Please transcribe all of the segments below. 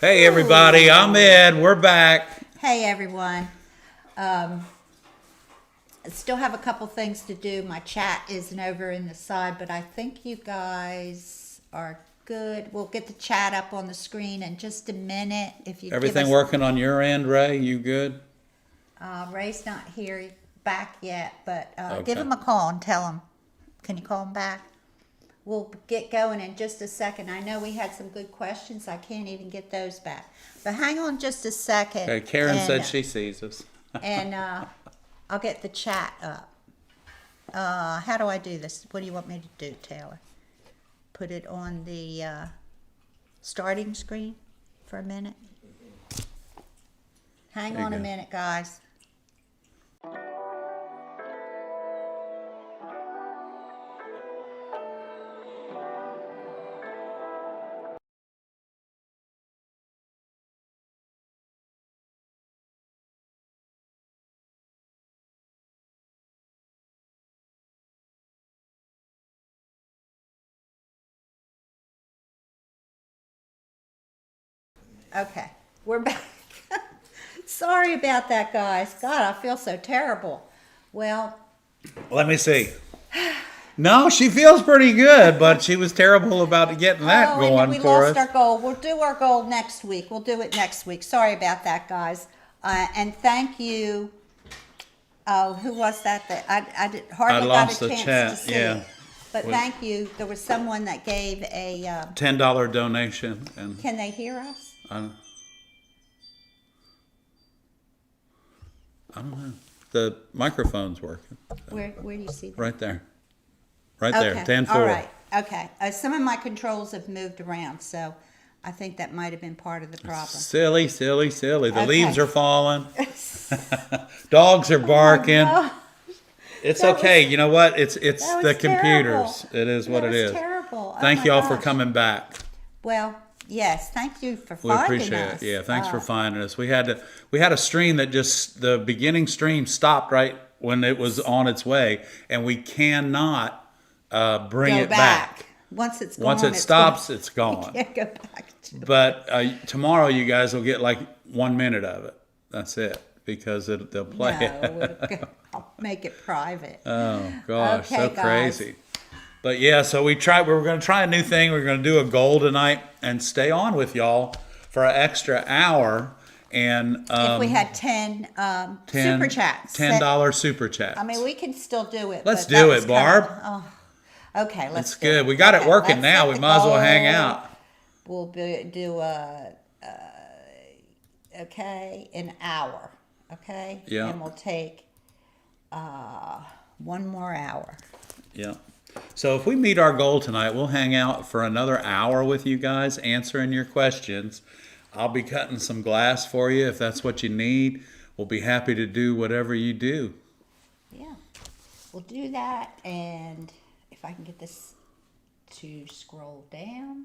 Hey everybody, I'm Ed. We're back. Hey everyone. I still have a couple things to do. My chat isn't over in the side, but I think you guys are good. We'll get the chat up on the screen in just a minute. If you Everything give us, working on your end, Ray? You good? Ray's not here back yet, but give Okay. him a call and tell him. Can you call him back? We'll get going in just a second. I know we had some good questions. I can't even get those back. But hang on just a second. Okay, Karen and, said she sees us. and I'll get the chat up. How do I do this? What do you want me to do, Taylor? Put it on the starting screen for a minute? Hang There you on a go. minute, guys. Okay, we're back. Sorry about that, guys. God, I feel so terrible. Well, Let me see. No, she feels pretty good, but she was terrible about getting that and going we for lost us. our goal. We'll do our goal next week. We'll do it next week. Sorry about that, guys. And thank you. Oh, who was that? That I did, hardly lost got a the chance chat, to see. yeah. But thank you. There was someone that gave a. $10 donation, and Can they hear us? I don't know. The microphone's working. Where do you see that? Right there. Right there. Okay. 10-4. All right. Okay. Some of my controls have moved around, so I think that might have been part of the problem. Silly, silly, silly. The Okay. leaves are falling. Dogs are barking. Oh, It's That okay. was- You know what? It's that the was computers. terrible. It is what That it was is. terrible. Oh Thank my y'all for gosh. coming back. Well, yes. Thank you for We finding appreciate us. it. Yeah, thanks for finding us. We had a stream that just the beginning stream stopped right when it was on its way, and we cannot bring Go it back. Once it's gone, Once it stops, it's gone. You can't go back to it. But tomorrow, you guys will get like 1 minute of it. That's it, because they'll play it. No, I'll make it private. Oh gosh, Okay, so guys. crazy. But yeah, so we were going to try a new thing. We're going to do a goal tonight and stay on with y'all for an extra hour. And If we had 10 super chats. $10 super chats. I mean, we can still do it. Let's but that do was it, Barb. Okay, let's It's do good. it. We got it Okay, working let's now. set We the might as well hang goal. out. We'll do an hour. Okay? Yeah. And we'll take 1 more hour. Yeah. So if we meet our goal tonight, we'll hang out for another hour with you guys, answering your questions. I'll be cutting some glass for you if that's what you need. We'll be happy to do whatever you do. Yeah. We'll do that, and if I can get this to scroll down.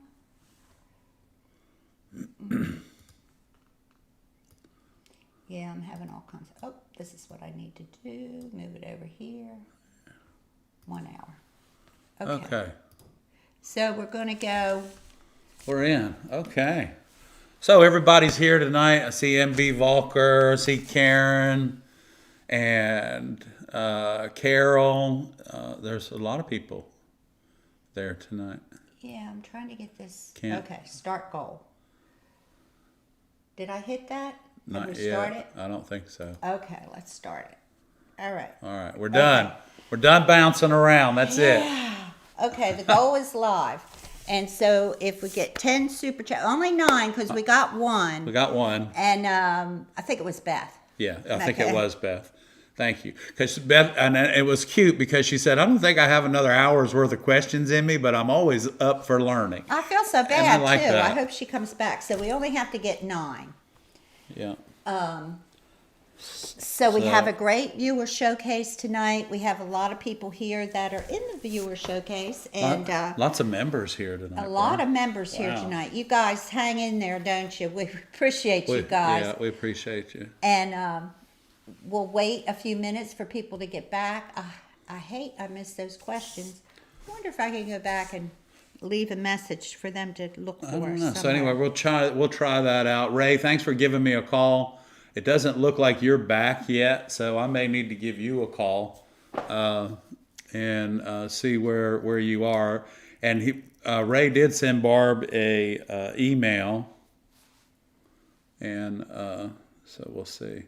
Yeah, I'm having all kinds of, this is what I need to do. Move it over here. 1 hour. Okay. So we're going to go, We're in. Okay. So everybody's here tonight. I see MB Volker, I see Karen and Carol. There's a lot of people there tonight. yeah, I'm trying to get this. Can't. Okay, start goal. Did I hit that? Did Not we yet. start it? I don't think so. Okay, let's start it. All right. All right, we're done. Okay. We're done bouncing around. That's it. Okay, the goal is live. And so if we get 10 super chat, only 9 because we got one. We got one. And I think it was Beth. Yeah, I think Okay. it was Beth. Thank you. Because Beth, and it was cute because she said, I don't think I have another hour's worth of questions in me, but I'm always up for learning. I feel so I bad like too. that. I hope she comes back. So we only have to get 9. Yeah. So we have a great viewer showcase tonight. We have a lot of people here that are in the viewer showcase, and Lots of members here tonight. a lot of members here Wow. tonight. You guys hang in there, don't you? We appreciate you guys. Yeah, we appreciate you. And we'll wait a few minutes for people to get back. I missed those questions. I wonder if I can go back and leave a message for them to look for. I don't know. So somewhere. anyway, we'll try that out. Ray, thanks for giving me a call. It doesn't look like you're back yet, so I may need to give you a call and see where you are. And Ray did send Barb a email, and so we'll see.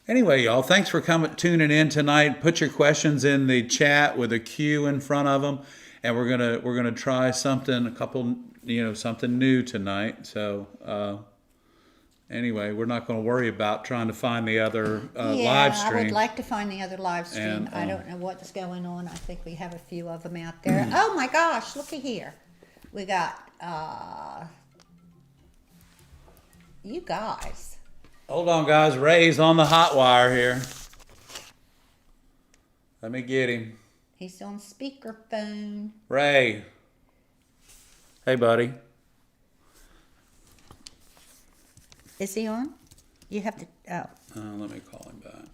Anyway, y'all, thanks for tuning in tonight. Put your questions in the chat with a Q in front of them, and we're gonna try something, something new tonight. So anyway, we're not going to worry about trying to find the other live stream. I would like to find the other live stream. And, I don't know what's going on. I think we have a few of them out there. Oh my gosh, looky here. We got you guys. Hold on, guys. Ray's on the hot wire here. Let me get him. He's on speakerphone. Ray. Hey, buddy. Is he on? You have to. Let me call him back.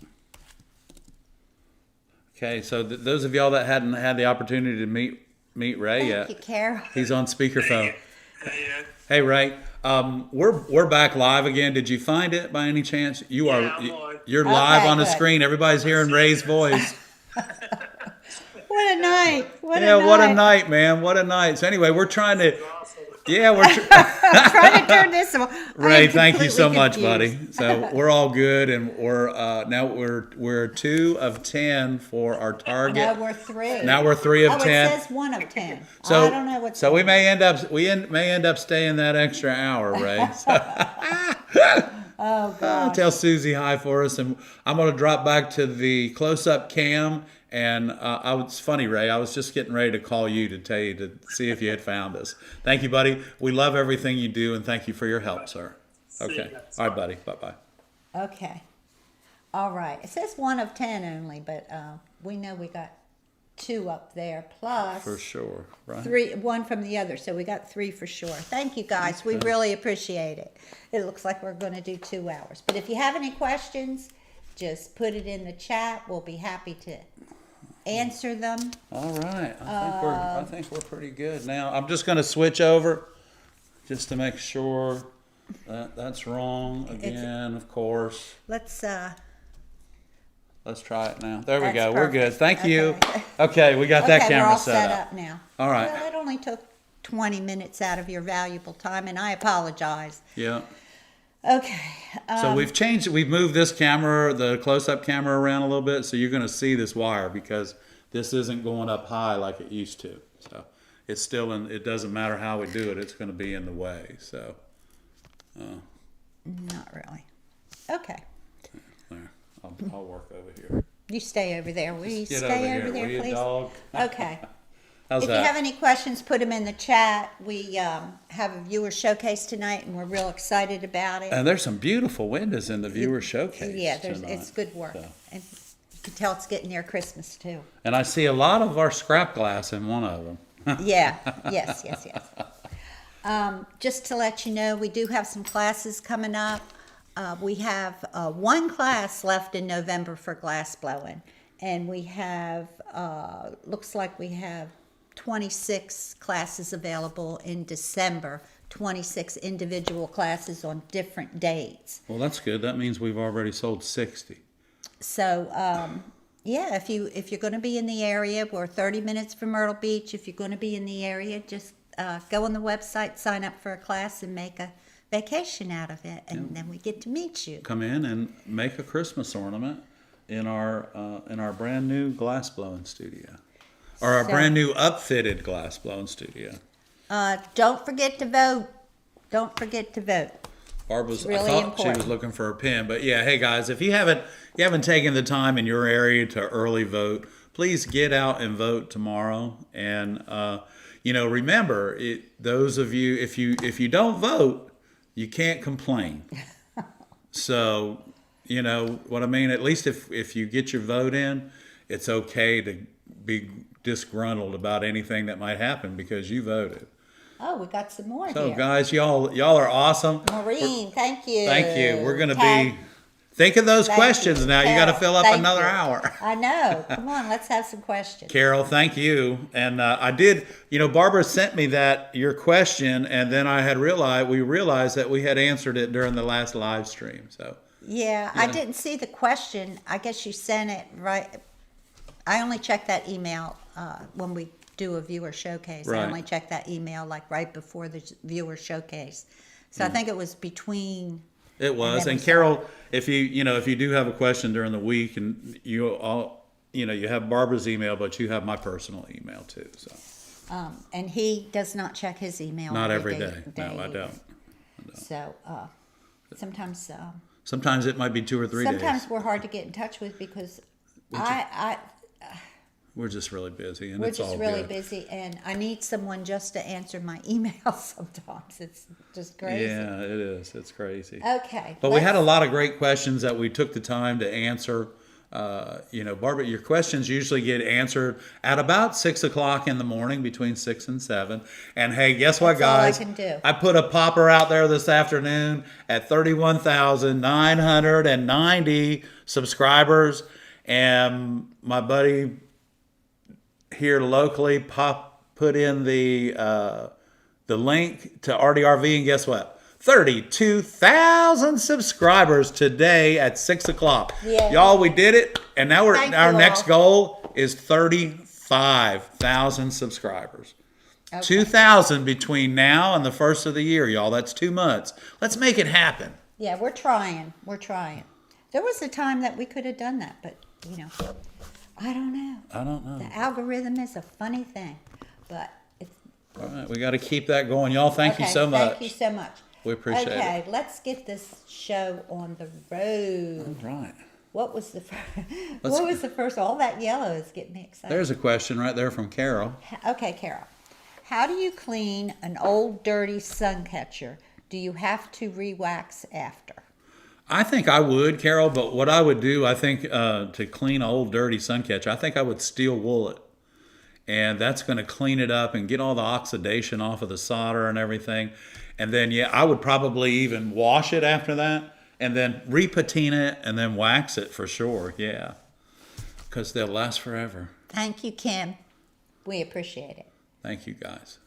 Okay, so those of y'all that hadn't had the opportunity to meet Ray yet, Thank you, Carol. he's on speakerphone. Hey, Hey, Ray. We're back live again. Did you find it by any chance? I'm on. You're live Okay, on the good. screen. Everybody's hearing Ray's voice. What a night! What a night, man! What a night. So anyway, we're trying to. awesome. Yeah, we're. I'm trying to turn this on. Ray, thank you so completely much, confused. buddy. So we're all good, and we're 2 of 10 for our target. No, we're 3. Now we're 3 of 10. It says 1 of 10. So I don't know what's. So we may end up staying that extra hour, Ray. So, Oh God. tell Susie hi for us, and I'm going to drop back to the close-up cam. And it's funny, Ray. I was just getting ready to call you to tell you to see if you had found us. Thank you, buddy. We love everything you do, and thank you for your help, sir. Okay. All right, buddy. Bye-bye. Okay. All right. It says 1 of 10 only, but we know we got 2 up there plus For sure, right? 3, 1 from the other. So we got 3 for sure. Thank you guys. We really appreciate it. It looks like we're going to do 2 hours. But if you have any questions, just put it in the chat. We'll be happy to answer them. All right. I think we're pretty good now. I'm just going to switch over just to make sure that's wrong again, of course. Let's try it now. There we That's go. We're good. perfect. Thank you. Okay. Okay, we got that we're camera all set up. now. All right. Well, it only took 20 minutes out of your valuable time, and I apologize. Yeah. Okay. So we've moved this camera, the close-up camera around a little bit, so you're going to see this wire because this isn't going up high like it used to. So it's still it doesn't matter how we do it, it's going to be in the way. So Not really. Okay. there, I'll work over here. You stay over there. Will you Get stay over over here, there, will you, please? dog? Okay. How's If that? you have any questions, put them in the chat. We have a viewer showcase tonight, and we're real excited about it. And there's some beautiful windows in the viewer showcase. Yeah, tonight. it's good work. So. And you can tell it's getting near Christmas, too. And I see a lot of our scrap glass in one of them. Yeah, yes. Just to let you know, we do have some classes coming up. We have 1 class left in November for glass blowing. And we have, looks like we have 26 classes available in December, 26 individual classes on different dates. Well, that's good. That means we've already sold 60. So, yeah, if you're going to be in the area, we're 30 minutes from Myrtle Beach. If you're going to be in the area, just go on the website, sign up for a class, and make a vacation out of it, and then we get to meet you. Come in and make a Christmas ornament in our brand new glass blowing studio, or our So- brand new upfitted glass blowing studio. Don't forget to vote. Don't forget to vote. Barb was, really I thought important. she was looking for a pen, but yeah, hey guys, if you haven't taken the time in your area to early vote, please get out and vote tomorrow. And remember, those of you, if you don't vote, you can't complain. So, you know what I mean? At least if you get your vote in, it's okay to be disgruntled about anything that might happen because you voted. Oh, we got some more So here. guys, y'all are awesome. Maureen, thank you. Thank you. We're gonna Tag- be Think of those Thank questions you. now. You got to Carol, fill up thank another you. hour. I know. Come on, let's have some questions. Carol, thank you. And I did, Barbara sent me your question, and then we realized that we had answered it during the last live stream. So Yeah, I didn't see the question. I guess you sent it right. I only check that email when we do a viewer showcase. Right. I only check that email like right before the viewer showcase. So I think it was between. it was. then And we Carol, if you do have a question during the week, and you have Barbara's email, but you have my personal email too. So And he does not check his email. not every day. No, I either. don't. So sometimes. Sometimes it might be 2 or 3 days. Sometimes we're hard to get in touch with because We're just really busy, and we're it's all just really good. busy, and I need someone just to answer my emails sometimes. It's just crazy. Yeah, it is. It's crazy. Okay. But we had a lot of great questions that we took the time to answer. Barbara, your questions usually get answered at about 6 o'clock in the morning, between 6 and 7. And hey, guess what, That's all I guys? can do. I put a popper out there this afternoon at 31,990 subscribers, and my buddy here locally put in the link to RDRV, and guess what? 32,000 subscribers today at 6 o'clock. Yeah. Y'all, we did it, and now Thank our you next all. goal is 35,000 subscribers. Okay. 2,000 between now and the first of the year, y'all. That's 2 months. Let's make it happen. Yeah, we're trying. We're trying. There was a time that we could have done that, but I don't know. I don't know. The algorithm is a funny thing, but it's All right, we got to keep that going, y'all. Thank you okay, so much. Thank you so much. We appreciate it. Okay, let's get this show on the road. All right. What was the first? All that yellow is getting me excited. There's a question right there from Carol. Okay, Carol. How do you clean an old dirty sun catcher? Do you have to re-wax after? I think I would, Carol, but what I would do, I think, to clean an old dirty sun catcher, I think I would steel wool it. And that's going to clean it up and get all the oxidation off of the solder and everything. And then, I would probably even wash it after that, and then re-patina it, and then wax it for sure, yeah. Because they'll last forever. Thank you, Kim. We appreciate it. Thank you, guys.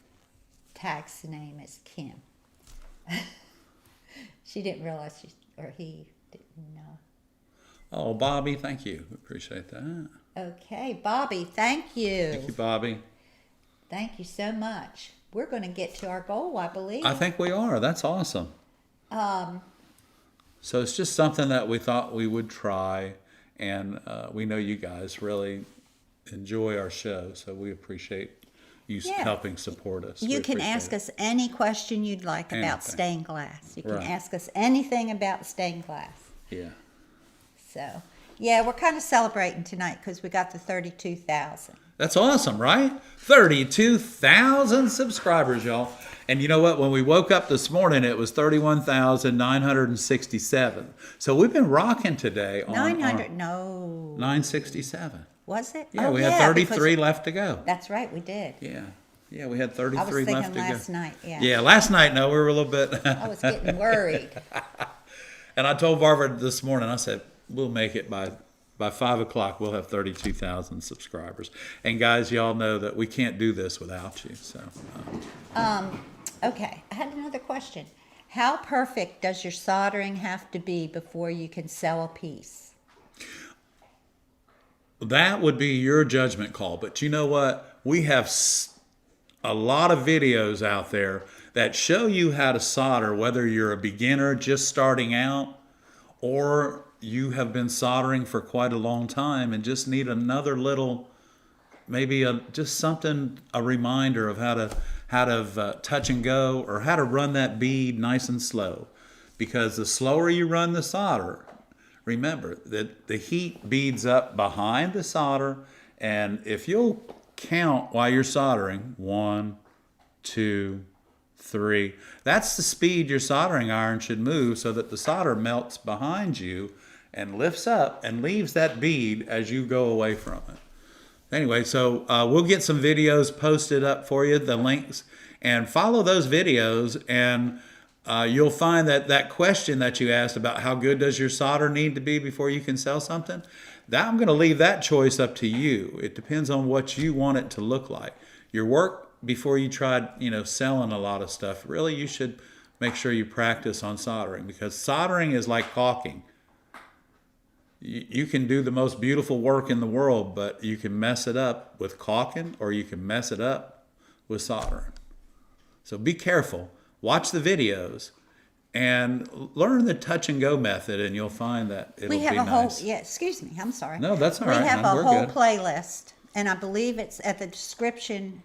Tag's name is Kim. She didn't realize he didn't know. Oh, Bobby, thank you. We appreciate that. Okay, Bobby, thank you. Thank you, Bobby. Thank you so much. We're going to get to our goal, I believe. I think we are. That's awesome. So it's just something that we thought we would try, and we know you guys really enjoy our show, so we appreciate you helping support us. You can ask us any question you'd like about Anything. stained glass. You can Right. ask us anything about stained glass. Yeah. So, yeah, we're kind of celebrating tonight because we got the 32,000. That's awesome, right? 32,000 subscribers, y'all. And you know what? When we woke up this morning, it was 31,967. So we've been rocking today on 900, no. 967. Was it? Yeah, Oh, we had 33 left to go. That's right, we did. Yeah. Yeah, we had I 33 was thinking left to last go. night, yeah. Yeah, last night, no, we were a little bit. I was getting worried. And I told Barbara this morning, I said, we'll make it by 5 o'clock, we'll have 32,000 subscribers. And guys, y'all know that we can't do this without you. So, Okay, I had another question. How perfect does your soldering have to be before you can sell a piece? that would be your judgment call. But you know what? We have a lot of videos out there that show you how to solder, whether you're a beginner just starting out or you have been soldering for quite a long time and just need another little, maybe just something, a reminder of how to touch and go, or how to run that bead nice and slow. Because the slower you run the solder, remember that the heat beads up behind the solder, and if you'll count while you're soldering, 1, 2, 3, that's the speed your soldering iron should move so that the solder melts behind you and lifts up and leaves that bead as you go away from it. Anyway, so we'll get some videos posted up for you, the links, and follow those videos. And you'll find that that question that you asked about how good does your solder need to be before you can sell something, that I'm going to leave that choice up to you. It depends on what you want it to look like. Your work before you try, selling a lot of stuff, really you should make sure you practice on soldering, because soldering is like caulking. You can do the most beautiful work in the world, but you can mess it up with caulking or you can mess it up with soldering. So be careful. Watch the videos and learn the touch and go method, and you'll find that it'll be nice. We have a whole, excuse me, I'm sorry. No, that's all right. We have We're a whole good. playlist, and I believe it's at the description.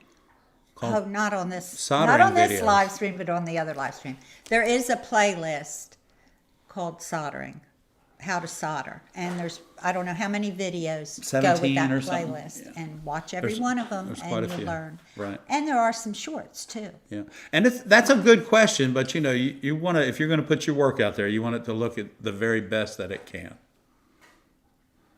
Called Not on this soldering this videos. live stream, but on the other live stream. There is a playlist called Soldering, how to solder, and there's I don't know how many videos go with 17 that or something. playlist, Yeah. and watch every There's- one of them, there's and quite a you'll few. learn. Right. And there are some shorts too. Yeah, and that's a good question, but you want to, if you're going to put your work out there, you want it to look at the very best that it can.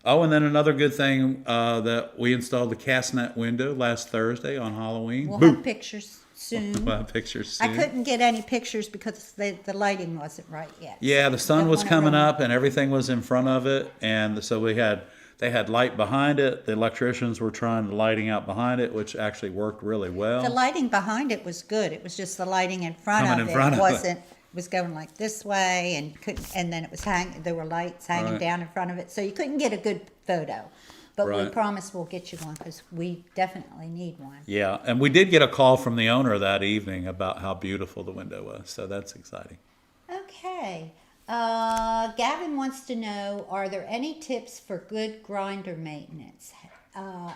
Oh, and then another good thing that we installed the cast net window last Thursday on Halloween. We'll Boom. have pictures soon. We'll have pictures I soon. couldn't get any pictures because the lighting wasn't right yet. Yeah, the sun Don't was wanna coming ruin it. up and everything was in front of it, and so they had light behind it. The electricians were trying the lighting out behind it, which actually worked really well. The lighting behind it was good. It was just the lighting in front Coming of in it front of it. wasn't. Was going like this way and couldn't, and then it was there were lights hanging Right. down in front of it, so you couldn't get a good photo. But we Right. promise we'll get you one because we definitely need one. Yeah, and we did get a call from the owner that evening about how beautiful the window was, so that's exciting. Okay. Gavin wants to know, are there any tips for good grinder maintenance?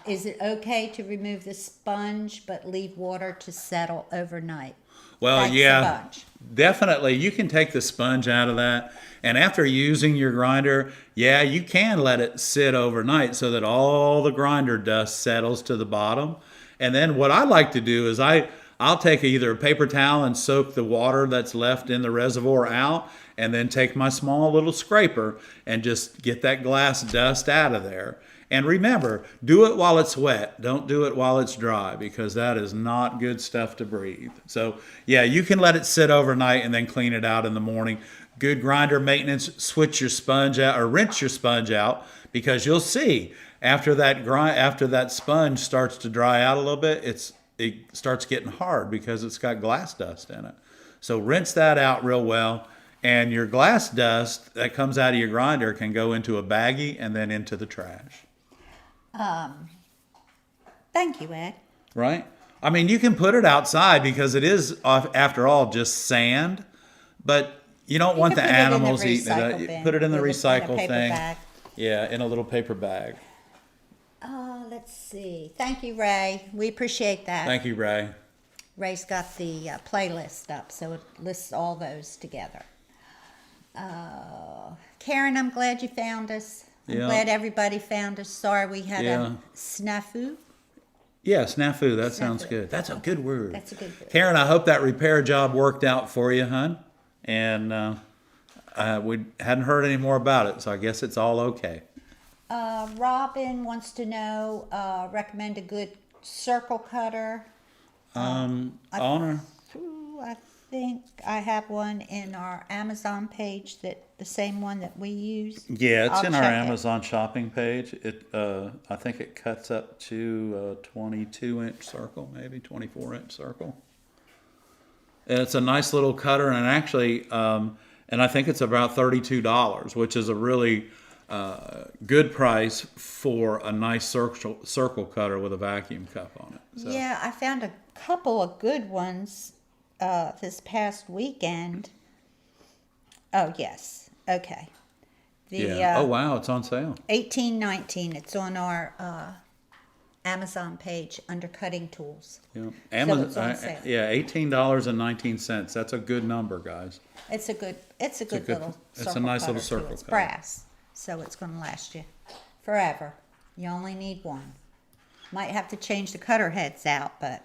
Is it okay to remove the sponge but leave water to settle overnight? Well, Thanks a yeah, bunch. definitely. You can take the sponge out of that. And after using your grinder, yeah, you can let it sit overnight so that all the grinder dust settles to the bottom. And then what I like to do is I'll take either a paper towel and soak the water that's left in the reservoir out, and then take my small little scraper and just get that glass dust out of there. And remember, do it while it's wet. Don't do it while it's dry, because that is not good stuff to breathe. So yeah, you can let it sit overnight and then clean it out in the morning. Good grinder maintenance, switch your sponge out or rinse your sponge out, because you'll see after that sponge starts to dry out a little bit, it starts getting hard because it's got glass dust in it. So rinse that out real well. And your glass dust that comes out of your grinder can go into a baggie and then into the trash. Thank you, Ed. Right? I mean, you can put it outside because it is, after all, just sand. But you don't want the can put it in the animals eating it. recycle You bin put it in the with a recycle paper thing. bag. Yeah, in a little paper bag. Let's see. Thank you, Ray. We appreciate that. Thank you, Ray. Ray's got the playlist up, so it lists all those together. Karen, I'm glad you found us. I'm Yeah. glad everybody found us. Sorry we had Yeah. a snafu. Yeah, snafu. That sounds Snafu. good. That's a good word. That's a good word. Karen, I hope that repair job worked out for you, hon. And we hadn't heard any more about it, so I guess it's all okay. Robin wants to know, recommend a good circle cutter. Honor. Ooh, I think I have one in our Amazon page, that the same one that we use. Yeah, it's I'll in our check it. Amazon shopping page. I think it cuts up to a 22-inch circle, maybe 24-inch circle. And it's a nice little cutter, and actually, and I think it's about $32, which is a really good price for a nice circle cutter with a vacuum cup on it. So. Yeah, I found a couple of good ones this past weekend. Oh, yes. Okay. Yeah. Oh wow, it's on sale. $18.19. It's on our Amazon page under cutting tools. Yeah. So it's on sale. Yeah, $18.19. That's a good number, guys. It's a good good- little it's a circle nice cutter, little too. circle It's cutter. brass, so it's going to last you forever. You only need one. Might have to change the cutter heads out, but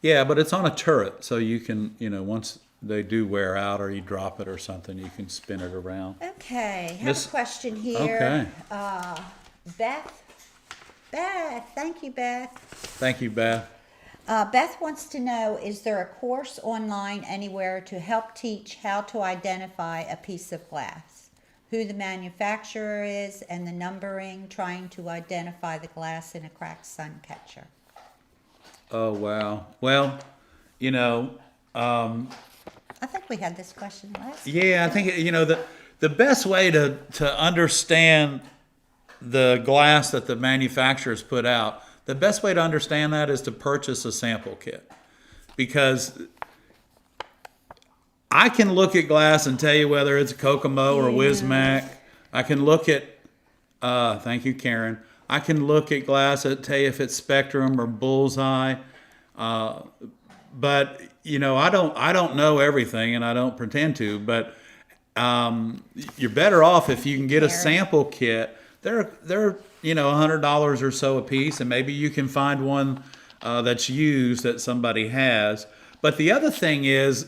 Yeah, but it's on a turret, so you can, once they do wear out or you drop it or something, you can spin it around. okay. Have Miss- a question here. Okay. Beth, thank you, Beth. Thank you, Beth. Beth wants to know, is there a course online anywhere to help teach how to identify a piece of glass? Who the manufacturer is and the numbering, trying to identify the glass in a cracked sun catcher. Oh, wow. Well, you know, I think we had this question last time. yeah, I think, the best way to understand the glass that the manufacturers put out, the best way to understand that is to purchase a sample kit. Because I can look at glass and tell you whether it's Kokomo or Wismac. I can look at, thank you, Karen. I can look at glass and tell you if it's Spectrum or Bullseye. But I don't know everything, and I don't pretend to. But you're better off if you can get a sample kit. They're $100 or so a piece, and maybe you can find one that's used that somebody has. But the other thing is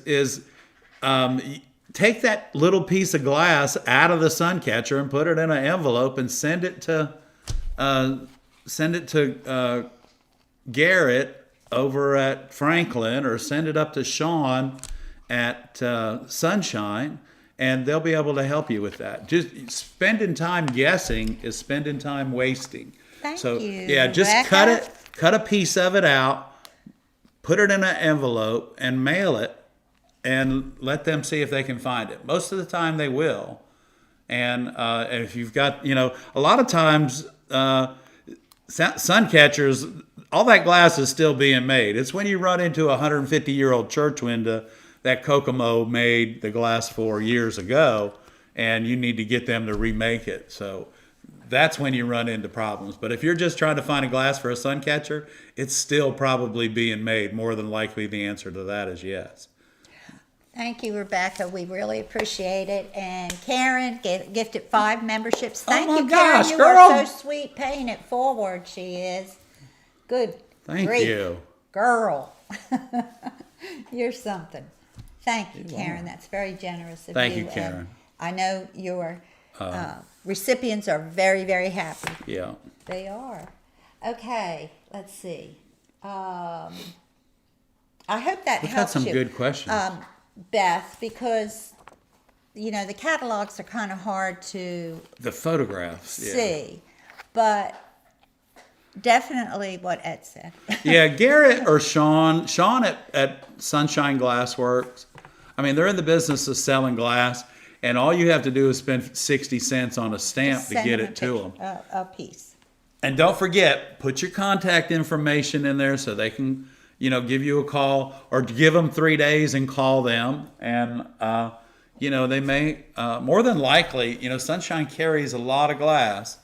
take that little piece of glass out of the sun catcher and put it in an envelope and send it to Garrett over at Franklin, or send it up to Sean at Sunshine, and they'll be able to help you with that. Just spending time guessing is spending time wasting. Thank so, you, yeah, just Rebecca. cut a piece of it out, put it in an envelope, and mail it, and let them see if they can find it. Most of the time they will. And if you've got, a lot of times sun catchers, all that glass is still being made. It's when you run into a 150-year-old church window that Kokomo made the glass for years ago, and you need to get them to remake it. So that's when you run into problems. But if you're just trying to find a glass for a sun catcher, it's still probably being made. More than likely, the answer to that is yes. Thank you, Rebecca. We really appreciate it. And Karen gifted 5 memberships. Thank my you, gosh, Karen. You girl. are so sweet, paying it forward. She is. Good. Thank grief. you. Girl. You're something. Thank you, Karen. That's very generous of you. Thank you, Karen. And I know your recipients are very, very happy. Yeah. They are. Okay, let's see. I hope that We've helps had some you. good questions. Beth, because the catalogs are kind of hard to The photographs. see, but definitely what Ed said. Yeah, Garrett or Sean at Sunshine Glass Works. I mean, they're in the business of selling glass, and all you have to do is spend 60 cents on a stamp to Send get them it to them. a piece. And don't forget, put your contact information in there so they can, give you a call, or give them 3 days and call them. And, they may, more than likely, Sunshine carries a lot of glass.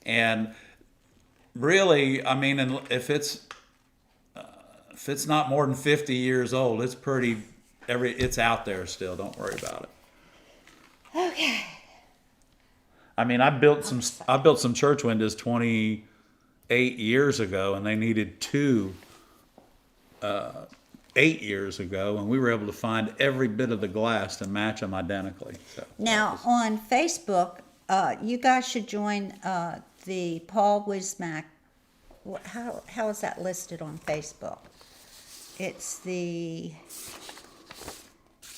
And really, I mean, if it's not more than 50 years old, it's it's out there still. Don't worry about it. Okay. I mean, I built some church windows 28 years ago, and they needed 2 8 years ago, and we were able to find every bit of the glass to match them identically. So Now, on Facebook, you guys should join the Paul Wismac. How is that listed on Facebook? It's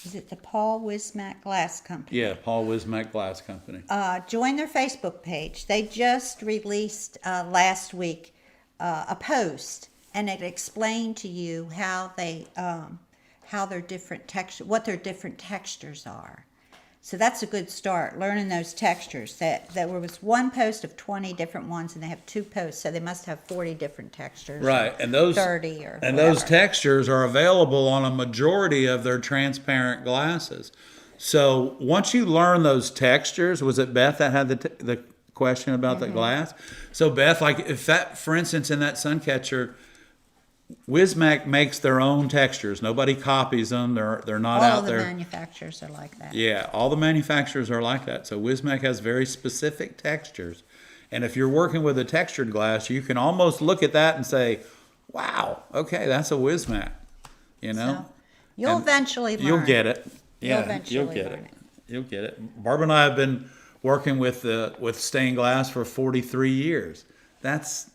is it the Paul Wismac Glass Company? yeah, Paul Wismac Glass Company. Join their Facebook page. They just released last week a post, and it explained to you how their different what their different textures are. So that's a good start, learning those textures. There was one post of 20 different ones, and they have 2 posts, so they must have 40 different textures. Right, and those 30 or and whatever. those textures are available on a majority of their transparent glasses. So once you learn those textures, was it Beth that had the question about the glass? So Beth, like if that, for instance, in that sun catcher, Wismac makes their own textures. Nobody copies them. They're not All out of the there. manufacturers are like that. Yeah, all the manufacturers are like that. So Wismac has very specific textures. And if you're working with a textured glass, you can almost look at that and say, wow, okay, that's a Wismac. So you'll eventually learn. You'll get it. Yeah, eventually you'll get learn it. You'll get it. Barbara and I have been working with stained glass for 43 years. That's,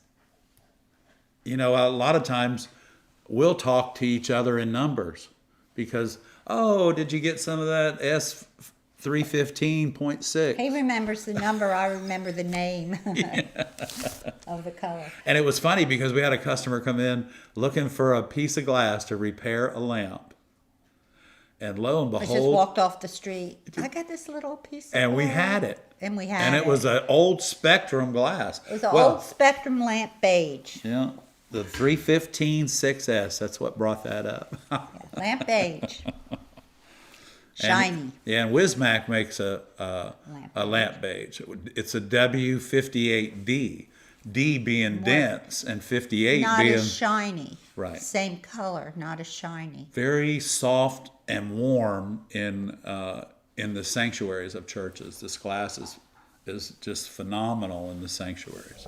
a lot of times we'll talk to each other in numbers because, oh, did you get some of that S315.6? He remembers the number. I remember the name of the color. And it was funny because we had a customer come in looking for a piece of glass to repair a lamp. And lo and I just behold, walked off the street. I got this little piece of and we glass. had it. And we had And it was an old Spectrum glass. It was an old Spectrum lamp beige. Yeah, the 315 6S. That's what brought that up. Lamp beige. Shiny. And Wismac makes a lamp beige. It's a W58D. D being dense and 58 Not being as shiny. Right. Same color, not as shiny. very soft and warm in the sanctuaries of churches. This glass is just phenomenal in the sanctuaries.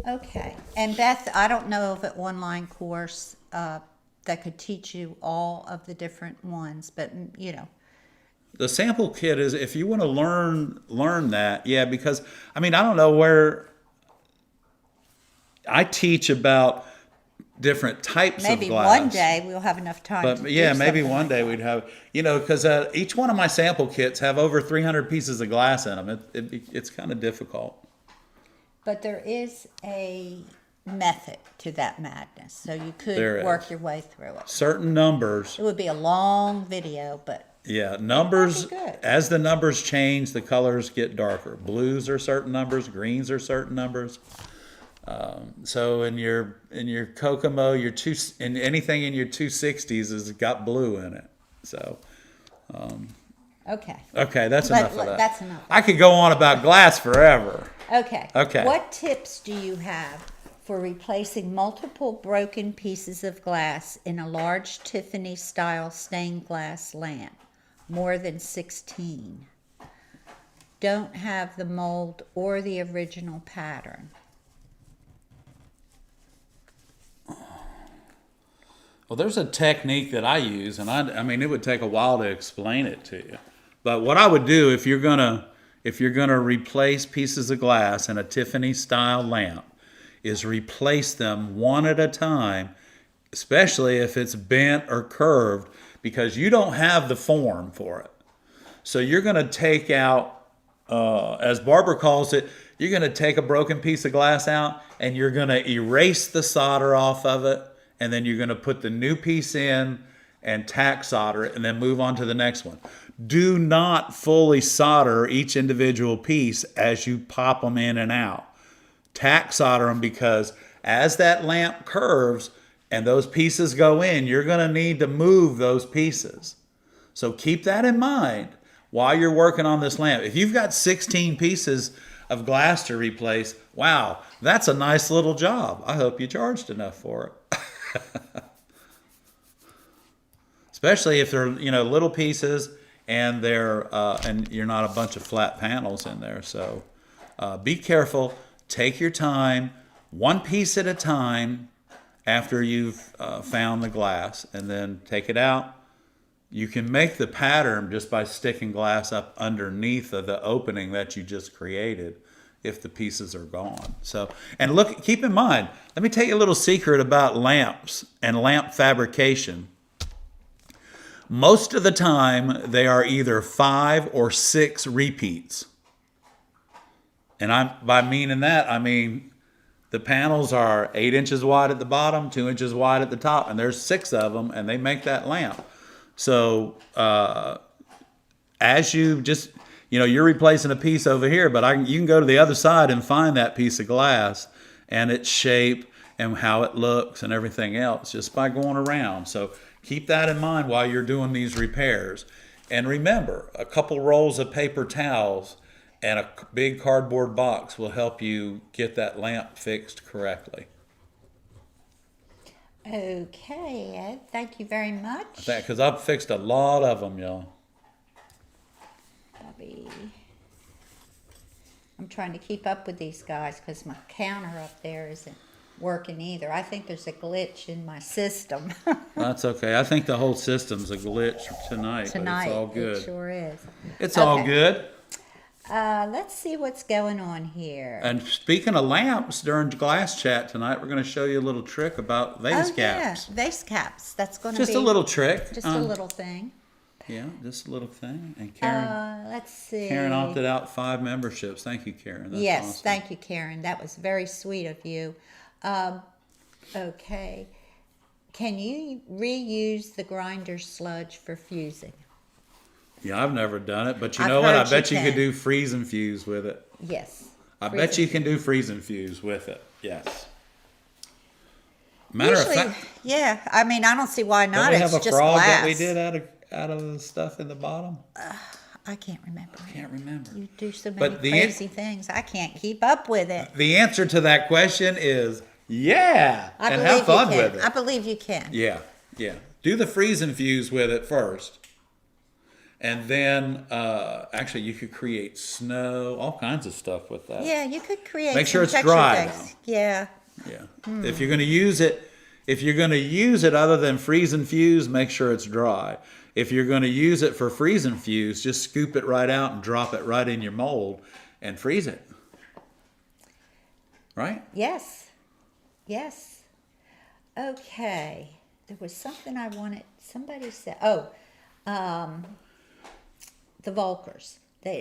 Okay. And Beth, I don't know of an online course that could teach you all of the different ones, but you know. The sample kit is, if you want to learn that, yeah, because I mean, I don't know where I teach about different types Maybe of glass. one day we'll have enough time But to yeah, do maybe something one like day that. we'd have, because each one of my sample kits have over 300 pieces of glass in them. It's kind of difficult. But there is a method to that madness, so you could There work is. your way through it. Certain numbers, It would be a long video, but yeah, numbers, good. as the numbers change, the colors get darker. Blues are certain numbers, greens are certain numbers. So in your Kokomo, in anything in your 260s has got blue in it. So okay. okay, that's enough of that. That's enough. I could go on about glass forever. Okay. Okay. What tips do you have for replacing multiple broken pieces of glass in a large Tiffany style stained glass lamp? More than 16. Don't have the mold or the original pattern. Well, there's a technique that I use, and I mean, it would take a while to explain it to you. But what I would do if you're gonna replace pieces of glass in a Tiffany style lamp, is replace them one at a time, especially if it's bent or curved, because you don't have the form for it. So you're gonna take out, as Barbara calls it, you're gonna take a broken piece of glass out, and you're gonna erase the solder off of it. And then you're going to put the new piece in and tack solder it and then move on to the next one. Do not fully solder each individual piece as you pop them in and out. Tack solder them, because as that lamp curves and those pieces go in, you're going to need to move those pieces. So keep that in mind while you're working on this lamp. If you've got 16 pieces of glass to replace, wow, that's a nice little job. I hope you charged enough for it. Especially if they're little pieces and and you're not a bunch of flat panels in there. So be careful. Take your time, one piece at a time. After you've found the glass, and then take it out. You can make the pattern just by sticking glass up underneath of the opening that you just created, if the pieces are gone. So, and look, keep in mind, let me tell you a little secret about lamps and lamp fabrication. Most of the time, they are either 5 or 6 repeats. And by meaning that, I mean the panels are 8 inches wide at the bottom, 2 inches wide at the top, and there's 6 of them, and they make that lamp. So, as you just, you're replacing a piece over here, but you can go to the other side and find that piece of glass and its shape and how it looks and everything else just by going around. So keep that in mind while you're doing these repairs. And remember, a couple rolls of paper towels and a big cardboard box will help you get that lamp fixed correctly. Okay, Ed, thank you very much. Because I've fixed a lot of them, y'all. Bobby. I'm trying to keep up with these guys because my counter up there isn't working either. I think there's a glitch in my system. That's okay. I think the whole system's a glitch tonight. But it's all good. It sure is. It's all Okay. good. Let's see what's going on here. And speaking of lamps, during glass chat tonight, we're going to show you a little trick about vase caps. Yeah, vase caps. That's going to be Just a little trick. just a little thing. Yeah, just a little thing. And Karen, Let's see. Karen opted out 5 memberships. Thank you, Karen. That's yes, awesome. thank you, Karen. That was very sweet of you. Okay. Can you reuse the grinder sludge for fusing? Yeah, I've never done it, but you I've know what? I heard bet you you could can. do freeze and fuse with it. Yes. I bet you can do freeze and fuse with it. Yes. Matter Usually, of fact, yeah. I mean, I don't see why don't not. we It's have a just frog glass. that we did out of the stuff in the bottom? I can't remember. Can't remember. You do so many But the crazy things. I can't keep up with it. The answer to that question is yeah, I and believe have fun you can. with it. I believe you can. Yeah, yeah. Do the freeze and fuse with it first. And then, actually, you could create snow, all kinds of stuff with that. Yeah, you could create. Make sure some it's dry, texture things. Yeah. Yeah. If you're going to use it, other than freeze and fuse, make sure it's dry. If you're going to use it for freeze and fuse, just scoop it right out and drop it right in your mold and freeze it. Right? Yes. Yes. Okay. There was something I wanted. Somebody said, the Volkers.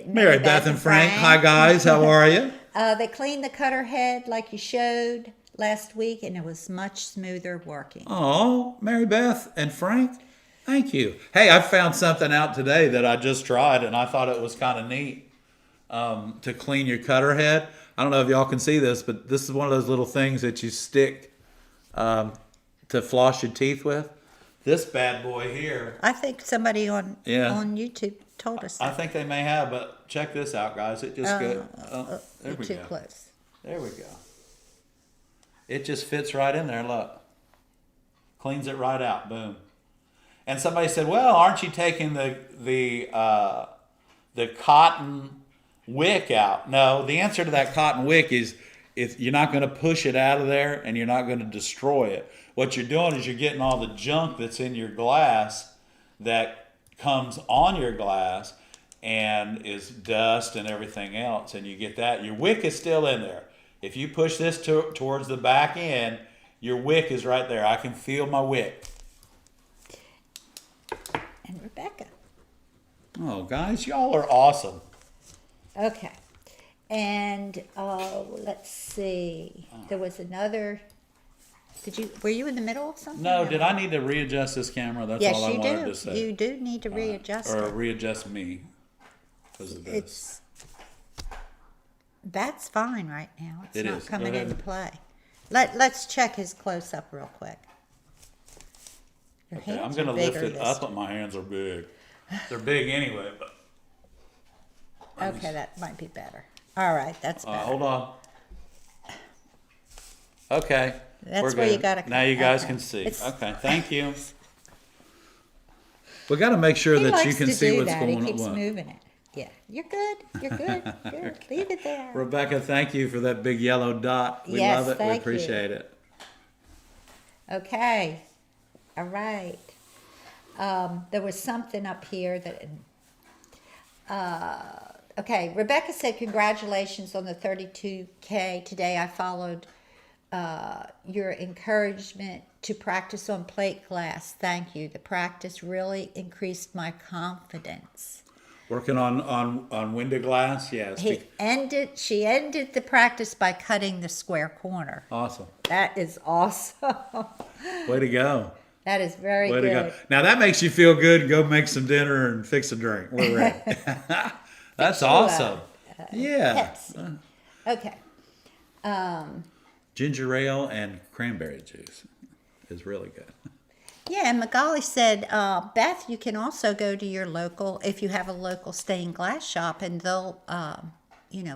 Mary Beth and Frank. Hi, guys. How are you? They cleaned the cutter head like you showed last week, and it was much smoother working. Oh, Mary Beth and Frank, thank you. Hey, I found something out today that I just tried, and I thought it was kind of neat to clean your cutter head. I don't know if y'all can see this, but this is one of those little things that you stick to floss your teeth with. This bad boy here. I think somebody on Yeah. YouTube told us I that. think they may have, but check this out, guys. It just goes. There You're we too go. close. There we go. It just fits right in there. Look, cleans it right out. Boom. And somebody said, "Well, aren't you taking the cotton wick out?" No, the answer to that cotton wick is you're not going to push it out of there, and you're not going to destroy it. What you're doing is you're getting all the junk that's in your glass that comes on your glass and is dust and everything else, and you get that. Your wick is still in there. If you push this towards the back end, your wick is right there. I can feel my wick. And Rebecca. Oh, guys, y'all are awesome. Okay. And let's see. There was another. Were you in the middle of something? No, did I need to readjust this camera? That's Yes, all I you wanted do. to say. You do need to readjust Or it. readjust me because of this. That's fine right now. It's It not is. Go coming ahead. into play. Let's check his close up real quick. Your Okay, hands I'm going to are lift bigger it this up, but my hands are big. They're big anyway, but Okay, that might be better. All right, that's better. hold on. Okay. That's we're where you good. gotta Now you guys okay. can see. It's- Okay, thank you. We got to make sure He that you likes can to see do what's that. going He on. keeps What? moving it. Yeah, you're good. You're good. Good. Leave it there. Rebecca, thank you for that big yellow dot. We Yes, love it. We thank you. appreciate it. Okay. All right. There was something up here that. Okay, Rebecca said, "Congratulations on the 32K. Today I followed your encouragement to practice on plate glass. Thank you. The practice really increased my confidence." Working on window glass, yes. She ended the practice by cutting the square corner. Awesome. That is awesome. Way to go. That is very Way good. to go. Now that makes you feel good. Go make some dinner and fix a drink. We're ready. That's awesome. Yeah. Pepsi. Okay. Ginger ale and cranberry juice is really good. Yeah, and Magali said, Beth, you can also go to your local, if you have a local stained glass shop, and they'll,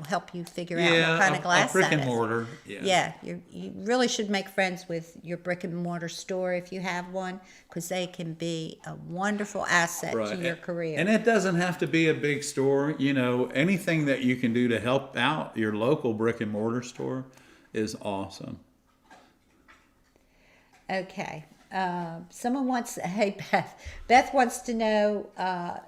help you figure out what kind of glass a brick that and is. mortar. Yeah. Yeah, you really should make friends with your brick and mortar store if you have one, because they can be a wonderful asset to your career. And it doesn't have to be a big store. Anything that you can do to help out your local brick and mortar store is awesome. Okay. Someone wants, hey Beth wants to know,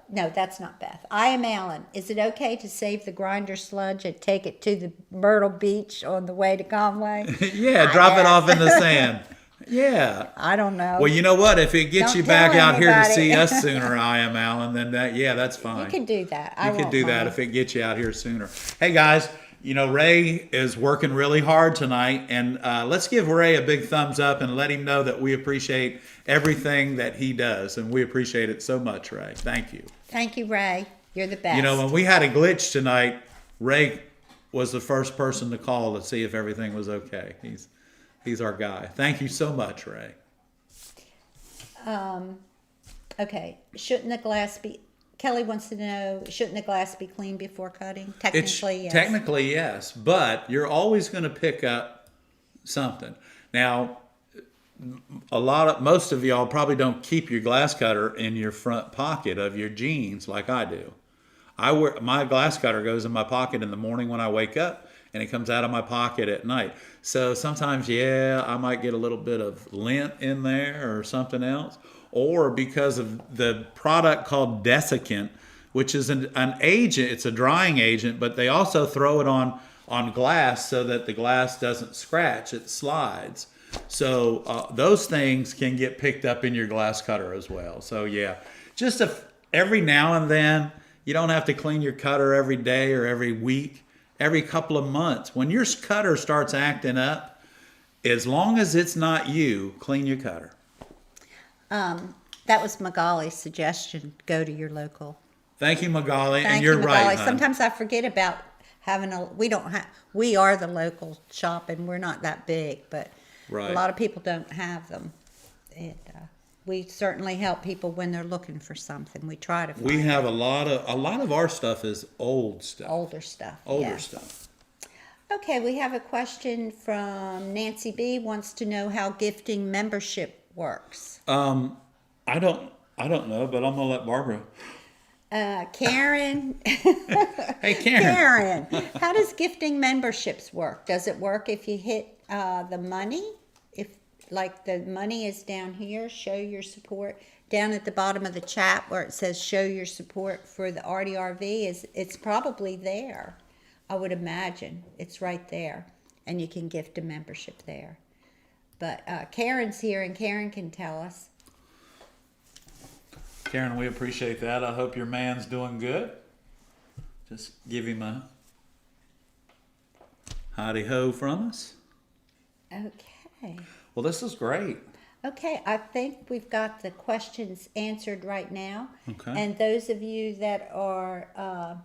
no, that's not Beth. I am Alan. Is it okay to save the grinder sludge and take it to the Myrtle Beach on the way to Conway? Yeah, drop it off in the sand. Yeah. I don't know. Well, you know what? If it gets Don't you back tell out here to anybody. see us sooner, I am Alan, then that's fine. You can do that. I You can won't do that mind. if it gets you out here sooner. Hey, guys, Ray is working really hard tonight, and let's give Ray a big thumbs up and let him know that we appreciate everything that he does, and we appreciate it so much, Ray. Thank you. Thank you, Ray. You're the best. When we had a glitch tonight, Ray was the first person to call to see if everything was okay. He's our guy. Thank you so much, Ray. Okay. Shouldn't the glass be... Kelly wants to know, shouldn't the glass be cleaned before cutting? Technically, yes. Technically, yes, but you're always going to pick up something. Now, most of y'all probably don't keep your glass cutter in your front pocket of your jeans like I do. My glass cutter goes in my pocket in the morning when I wake up, and it comes out of my pocket at night. So sometimes, I might get a little bit of lint in there or something else. Or because of the product called desiccant, which is an agent, it's a drying agent, but they also throw it on glass so that the glass doesn't scratch, it slides. So those things can get picked up in your glass cutter as well. So just every now and then, you don't have to clean your cutter every day or every week, every couple of months. When your cutter starts acting up, as long as it's not you, clean your cutter. That was Magali's suggestion. Go to your local. Thank you, Magali. Thank and you're you, right. Magali. Hon. Sometimes I forget about having we are the local shop and we're not that big, but Right. a lot of people don't have them. And we certainly help people when they're looking for something. We try to find We have a lot of our stuff is old stuff. older stuff. Older yeah. stuff. Okay, we have a question from Nancy B. Wants to know how gifting membership works. I don't know, but I'm gonna let Barbara. Karen. Hey, Karen. Karen, how does gifting memberships work? Does it work if you hit the money? If like the money is down here, show your support. Down at the bottom of the chat where it says show your support for the RDRV, it's probably there. I would imagine it's right there, and you can gift a membership there. But Karen's here, and Karen can tell us. Karen, we appreciate that. I hope your man's doing good. Just give him a howdy ho from us. Okay. Well, this is great. Okay, I think we've got the questions answered right now. Okay. And those of you that are,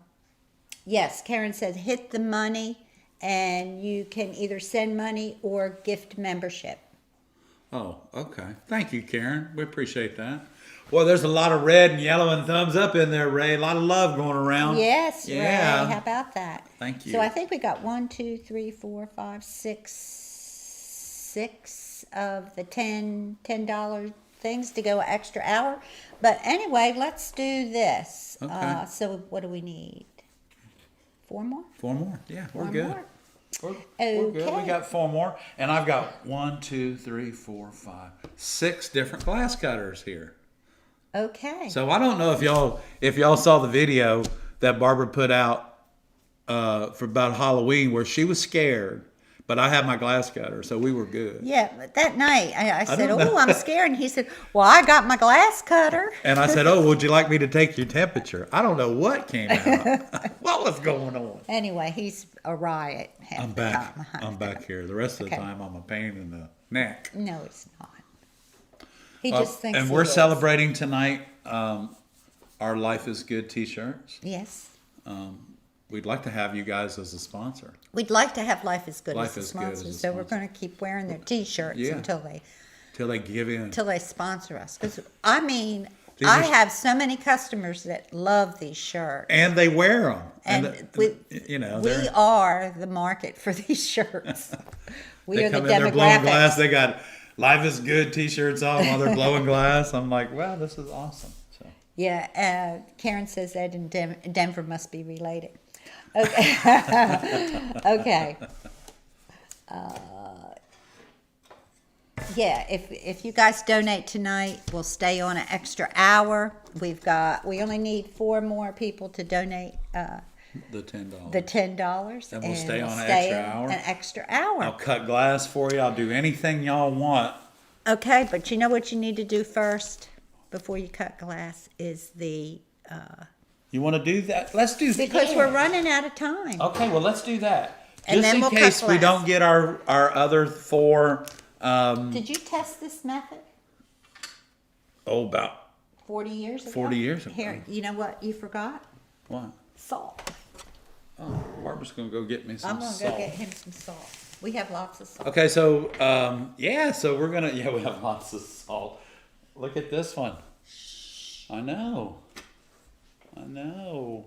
yes, Karen said hit the money and you can either send money or gift membership. Oh, okay. Thank you, Karen. We appreciate that. Well, there's a lot of red and yellow and thumbs up in there, Ray. A lot of love going around. Yes, Yeah. Ray, how about that? Thank you. So I think we got 6 of the $10 things to go an extra hour. But anyway, let's do this. Okay. So what do we need? 4 more? 4 more. Yeah, we're One good. more? We're good. We Okay. got 4 more, and I've got 1, 2, 3, 4, 5, 6 different glass cutters here. Okay. So I don't know if y'all saw the video that Barbara put out for about Halloween where she was scared, but I had my glass cutter, so we were good. Yeah, but that night I said, don't know. "Oh, I'm scared," and he said, "Well, I got my glass cutter." And I said, "Oh, would you like me to take your temperature?" I don't know what came out. What was going on? Anyway, he's a riot. half I'm the back. time. I'm back here. The rest of the Okay. time, I'm a pain in the neck. No, it's not. He just thinks. And he we're is. celebrating tonight our Life is Good t-shirts. Yes. We'd like to have you guys as a sponsor. We'd like to have Life is Good Life as a is Good sponsor, as a so we're sponsor. going to keep wearing their T-shirts Yeah. until Till they sponsor us. Because I mean, These I are- have so many customers that love these shirts, And they wear them. and we we are the market for these shirts. We they are the come in, they're blowing glass. demographics. They got Life is Good t-shirts on while they're blowing glass. I'm like, wow, this is awesome. So Yeah, Karen says Ed and Denver must be related. Okay. Okay. yeah, if you guys donate tonight, we'll stay on an extra hour. We only need 4 more people to donate The $10. the $10, And we'll stay on an extra hour? An extra hour. I'll cut glass for you. I'll do anything y'all want. Okay, but you know what you need to do first before you cut glass is the You want to do that? Let's do that. because we're running out of time. Okay, well, let's do that. And Just then in we'll cut case we glass. don't get our other 4, Did you test this method about 40 years ago? 40 years ago. Here, you know what you forgot? what? Salt. Oh, Barbara's going to go get me some I'm gonna salt. go get him some salt. We have lots of salt. Okay, so, so we're going to, we have lots of salt. Look at this one. I know. All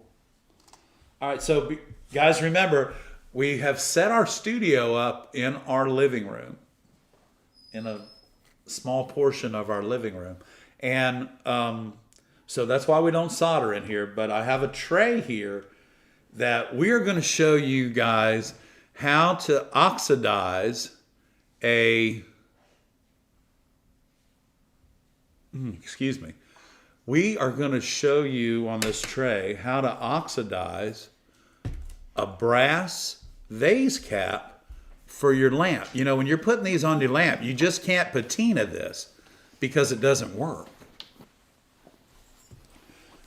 right, so guys, remember, we have set our studio up in our living room, in a small portion of our living room. And so that's why we don't solder in here. But I have a tray here that we're going to show you guys how to oxidize we are going to show you on this tray how to oxidize a brass vase cap for your lamp. You know, when you're putting these on your lamp, you just can't patina this because it doesn't work.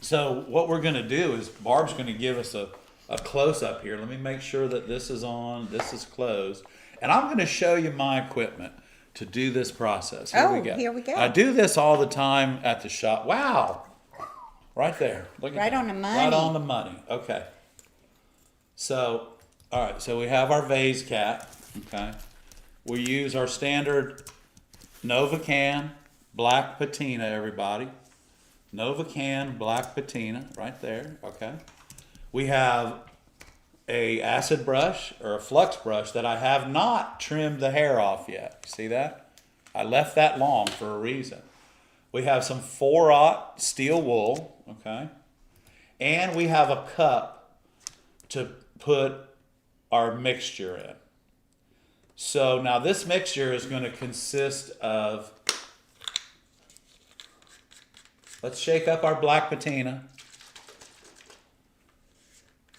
So what we're going to do is Barb's going to give us a close-up here. Let me make sure that this is on, this is closed. And I'm going to show you my equipment to do this process. Here we go. I do this all the time at the shop. Wow. Right there. Look at Right that. on the money. Right on the money. Okay. So, all right. So we have our vase cap. Okay. We use our standard Novacan black patina, everybody. Novacan black patina right there. Okay. We have a acid brush or a flux brush that I have not trimmed the hair off yet. See that? I left that long for a reason. We have some 4/0 steel wool, okay? And we have a cup to put our mixture in. So now this mixture is going to consist of, let's shake up our black patina.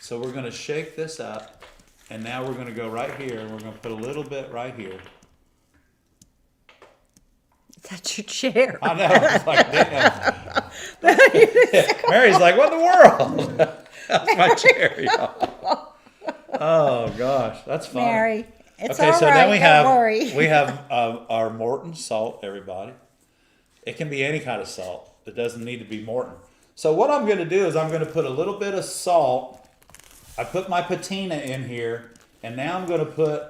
So we're going to shake this up, and now we're going to go right here, and we're going to put a little bit right here. That's your chair. I know. It's like, damn. Mary's like, what in the world? That's my chair, y'all. Oh, gosh. That's funny. Mary, it's Okay, all so right, then we don't have, worry. we have our Morton salt, everybody. It can be any kind of salt. It doesn't need to be Morton. So what I'm going to do is I'm going to put a little bit of salt. I put my patina in here, and now I'm going to put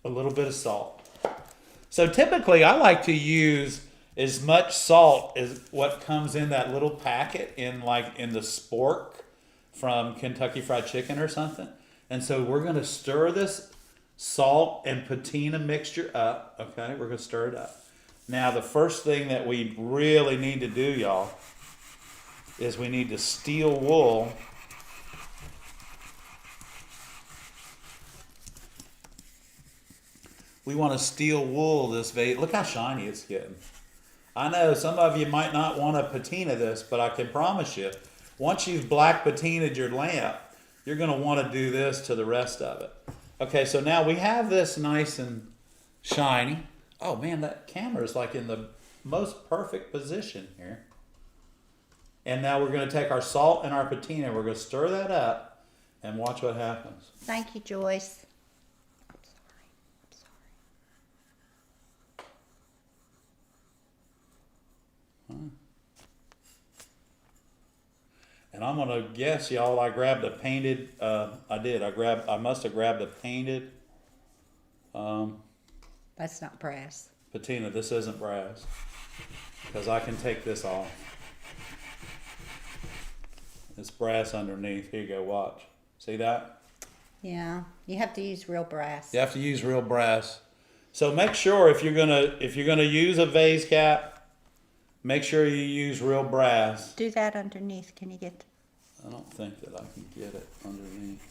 a little bit of salt. So typically I like to use as much salt as what comes in that little packet in the spork from Kentucky Fried Chicken or something. And so we're going to stir this salt and patina mixture up. Okay, we're going to stir it up. Now the first thing that we really need to do, y'all, is we need to steel wool we want to steel wool this vase. Look how shiny it's getting. I know some of you might not want to patina this, but I can promise you, once you've black patinaed your lamp, you're going to want to do this to the rest of it. Okay, so now we have this nice and shiny. Oh man, that camera is like in the most perfect position here. And now we're going to take our salt and our patina. We're going to stir that up and watch what happens. Thank you, Joyce. I'm sorry. And I'm going to guess, y'all, I grabbed a painted, I must have grabbed a painted That's not brass. patina. This isn't brass. Because I can take this off. It's brass underneath. Here you go, watch. See that? Yeah, you have to use real brass. You have to use real brass. So make sure if you're gonna use a vase cap, make sure you use real brass. Do that underneath. Can you get? I don't think that I can get it underneath.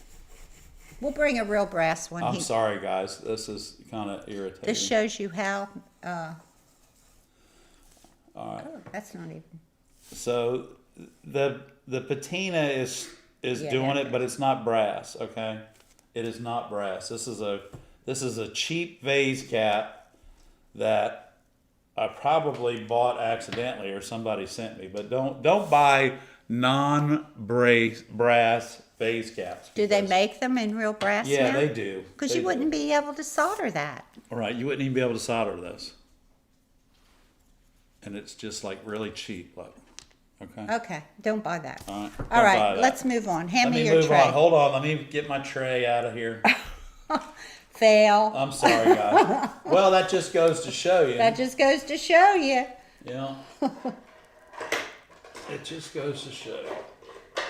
We'll bring a real brass one. I'm sorry, guys. This is kind of irritating. This shows you how. All right. Oh, that's not even. So the patina is Yeah, doing yeah. it, but it's not brass. Okay, it is not brass. This is a cheap vase cap that I probably bought accidentally or somebody sent me. But don't buy brass vase caps. Do they because- make them in real brass Yeah, now? they do. Because They you do. wouldn't be able to solder that. All right, you wouldn't even be able to solder this. And it's just like really cheap, look. Okay. Okay, don't buy that. All right. All don't buy right, that. let's move on. Hand Let me me your move tray. on. Hold on. Let me get my tray out of here. Fail. I'm sorry, guys. Well, that just goes to show you. That just goes to show you. You know, it just goes to show you.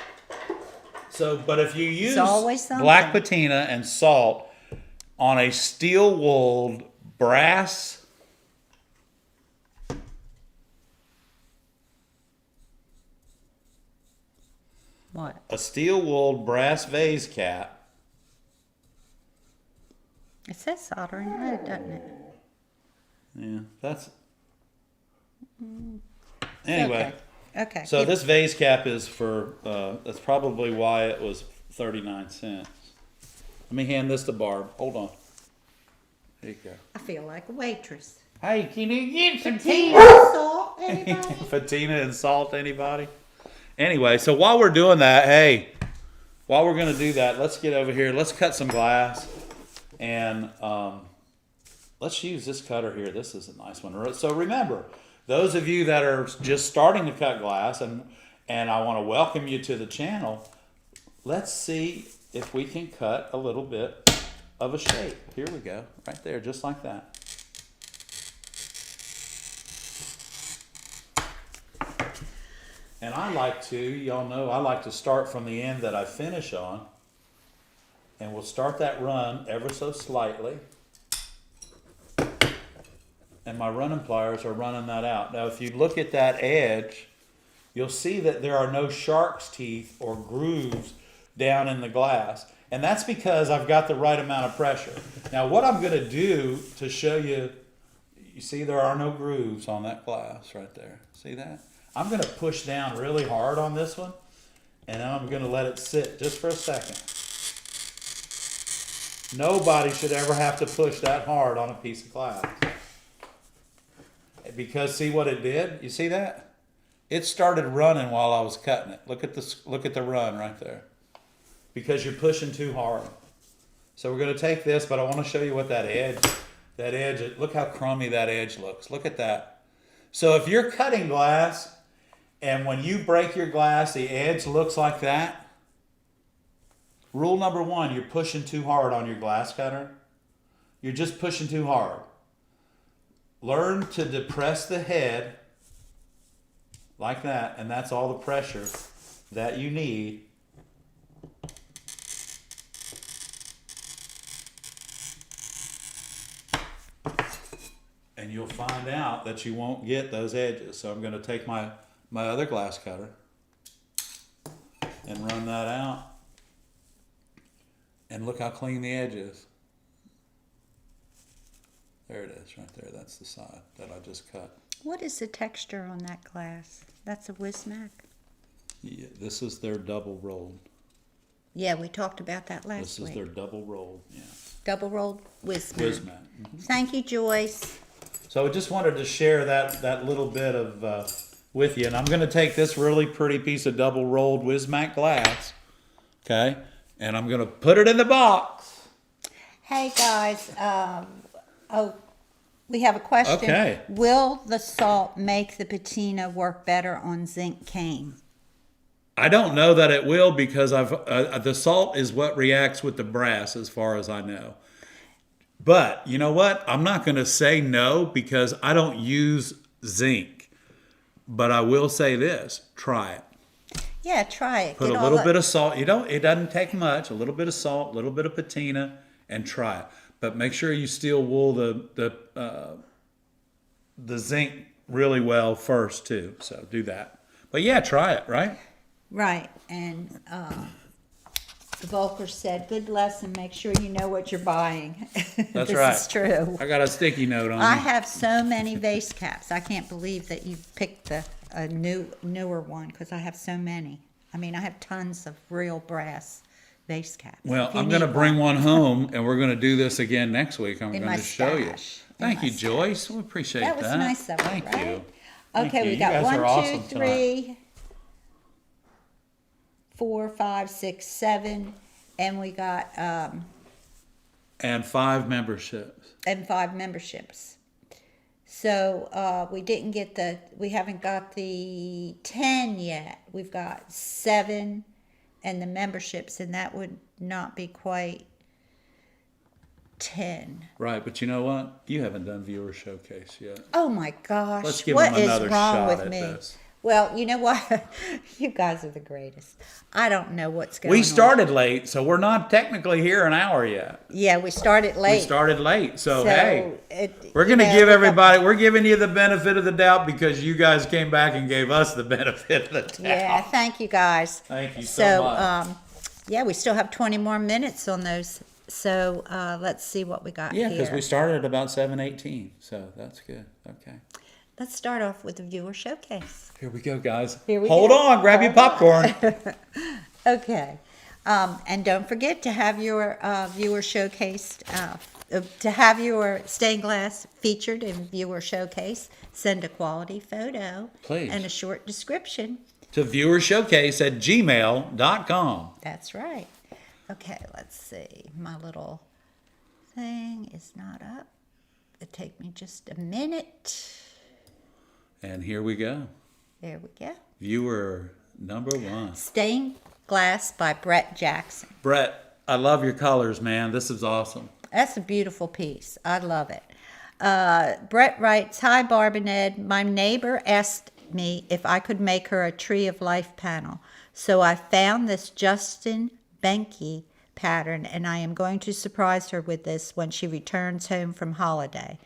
So, but if you use always something. black patina and salt on a steel-wooled brass What? a steel-wooled brass vase cap, It says soldering lead, doesn't it? yeah, that's anyway. Okay. So this vase cap is for, that's probably why it was 39 cents. Let me hand this to Barb. Hold on. There you go. I feel like a waitress. Hey, can you get some Patina, salt, anybody? patina and salt, anybody? Anyway, so while we're doing that, hey, while we're going to do that, let's get over here. Let's cut some glass. And let's use this cutter here. This is a nice one. So remember, those of you that are just starting to cut glass, and I want to welcome you to the channel, let's see if we can cut a little bit of a shape. Here we go. Right there, just like that. And I like to, y'all know, I like to start from the end that I finish on. And we'll start that run ever so slightly. And my running pliers are running that out. Now, if you look at that edge, you'll see that there are no shark's teeth or grooves down in the glass. And that's because I've got the right amount of pressure. Now, what I'm going to do to show you, you see there are no grooves on that glass right there. See that? I'm going to push down really hard on this one, and then I'm going to let it sit just for a second. Nobody should ever have to push that hard on a piece of glass. Because see what it did? You see that? It started running while I was cutting it. Look at the run right there. Because you're pushing too hard. So we're going to take this, but I want to show you what that edge, look how crummy that edge looks. Look at that. So if you're cutting glass, and when you break your glass, the edge looks like that, rule number one, you're pushing too hard on your glass cutter. You're just pushing too hard. Learn to depress the head like that, and that's all the pressure that you need. And you'll find out that you won't get those edges. So I'm going to take my other glass cutter and run that out. And look how clean the edge is. There it is right there. That's the side that I just cut. What is the texture on that glass? That's a Wismac? Yeah, this is their double rolled. Yeah, we talked about that last This is week. their double rolled, yeah. Double rolled Wismac. Wismac. Thank you, Joyce. So I just wanted to share that little bit of with you. And I'm going to take this really pretty piece of double rolled Wismac glass, okay? And I'm going to put it in the box. Hey, guys. We have a question. Okay. Will the salt make the patina work better on zinc cane? I don't know that it will because the salt is what reacts with the brass as far as I know. But you know what? I'm not going to say no because I don't use zinc. But I will say this, try it. Yeah, try it. Put a little bit of salt. It doesn't take much. A little bit of salt, a little bit of patina, and try it. But make sure you steel wool the zinc really well first too. So do that. But yeah, try it, right? Right, and Volker said, good lesson, make sure you know what you're buying. That's This right. is true. I got a sticky note on I me. have so many vase caps. I can't believe that you picked a newer one, because I have so many. I mean, I have tons of real brass vase caps. Well, If you I'm going to need bring one home, and we're going to do this again next week. I'm In going my to show you. stash. In Thank my you, stash. Joyce. We appreciate that. That was nice of you, Thank right? you. Thank Okay, you. we You got guys 1, are 2, awesome tonight. 3, 4, 5, 6, 7, and we got And 5 memberships. and 5 memberships. So we haven't got the 10 yet. We've got 7 and the memberships, and that would not be quite 10. Right, but you know what? You haven't done viewer showcase yet. Oh my gosh. Let's give what them is another wrong shot with at me? this. Well, you know what? You guys are the greatest. I don't know what's going on. We started late, so we're not technically here an hour yet. Yeah, we started late. We started late, so hey, we're you going to know, give we got- everybody, we're giving you the benefit of the doubt because you guys came back and gave us the benefit of the doubt. Yeah, thank you guys. Thank you so much. Yeah, we still have 20 more minutes on those. So let's see what we got Yeah, here. because we started at about 7:18, so that's good. Okay. Let's start off with the viewer showcase. Here we go, guys. Here we Hold go. on, grab your popcorn. Okay. And don't forget to have your viewer showcased, to have your stained glass featured in viewer showcase. Send a quality photo. Please. And a short description. To viewershowcase@gmail.com. That's right. Okay, let's see. My little thing is not up. It'll take me just a minute. And here we go. There we go. Viewer number 1. Stained Glass by Brett Jackson. Brett, I love your colors, man. This is awesome. That's a beautiful piece. I love it. Brett writes, hi, Barb and Ed. My neighbor asked me if I could make her a Tree of Life panel. So I found this Justin Benke pattern, and I am going to surprise her with this when she returns home from holiday.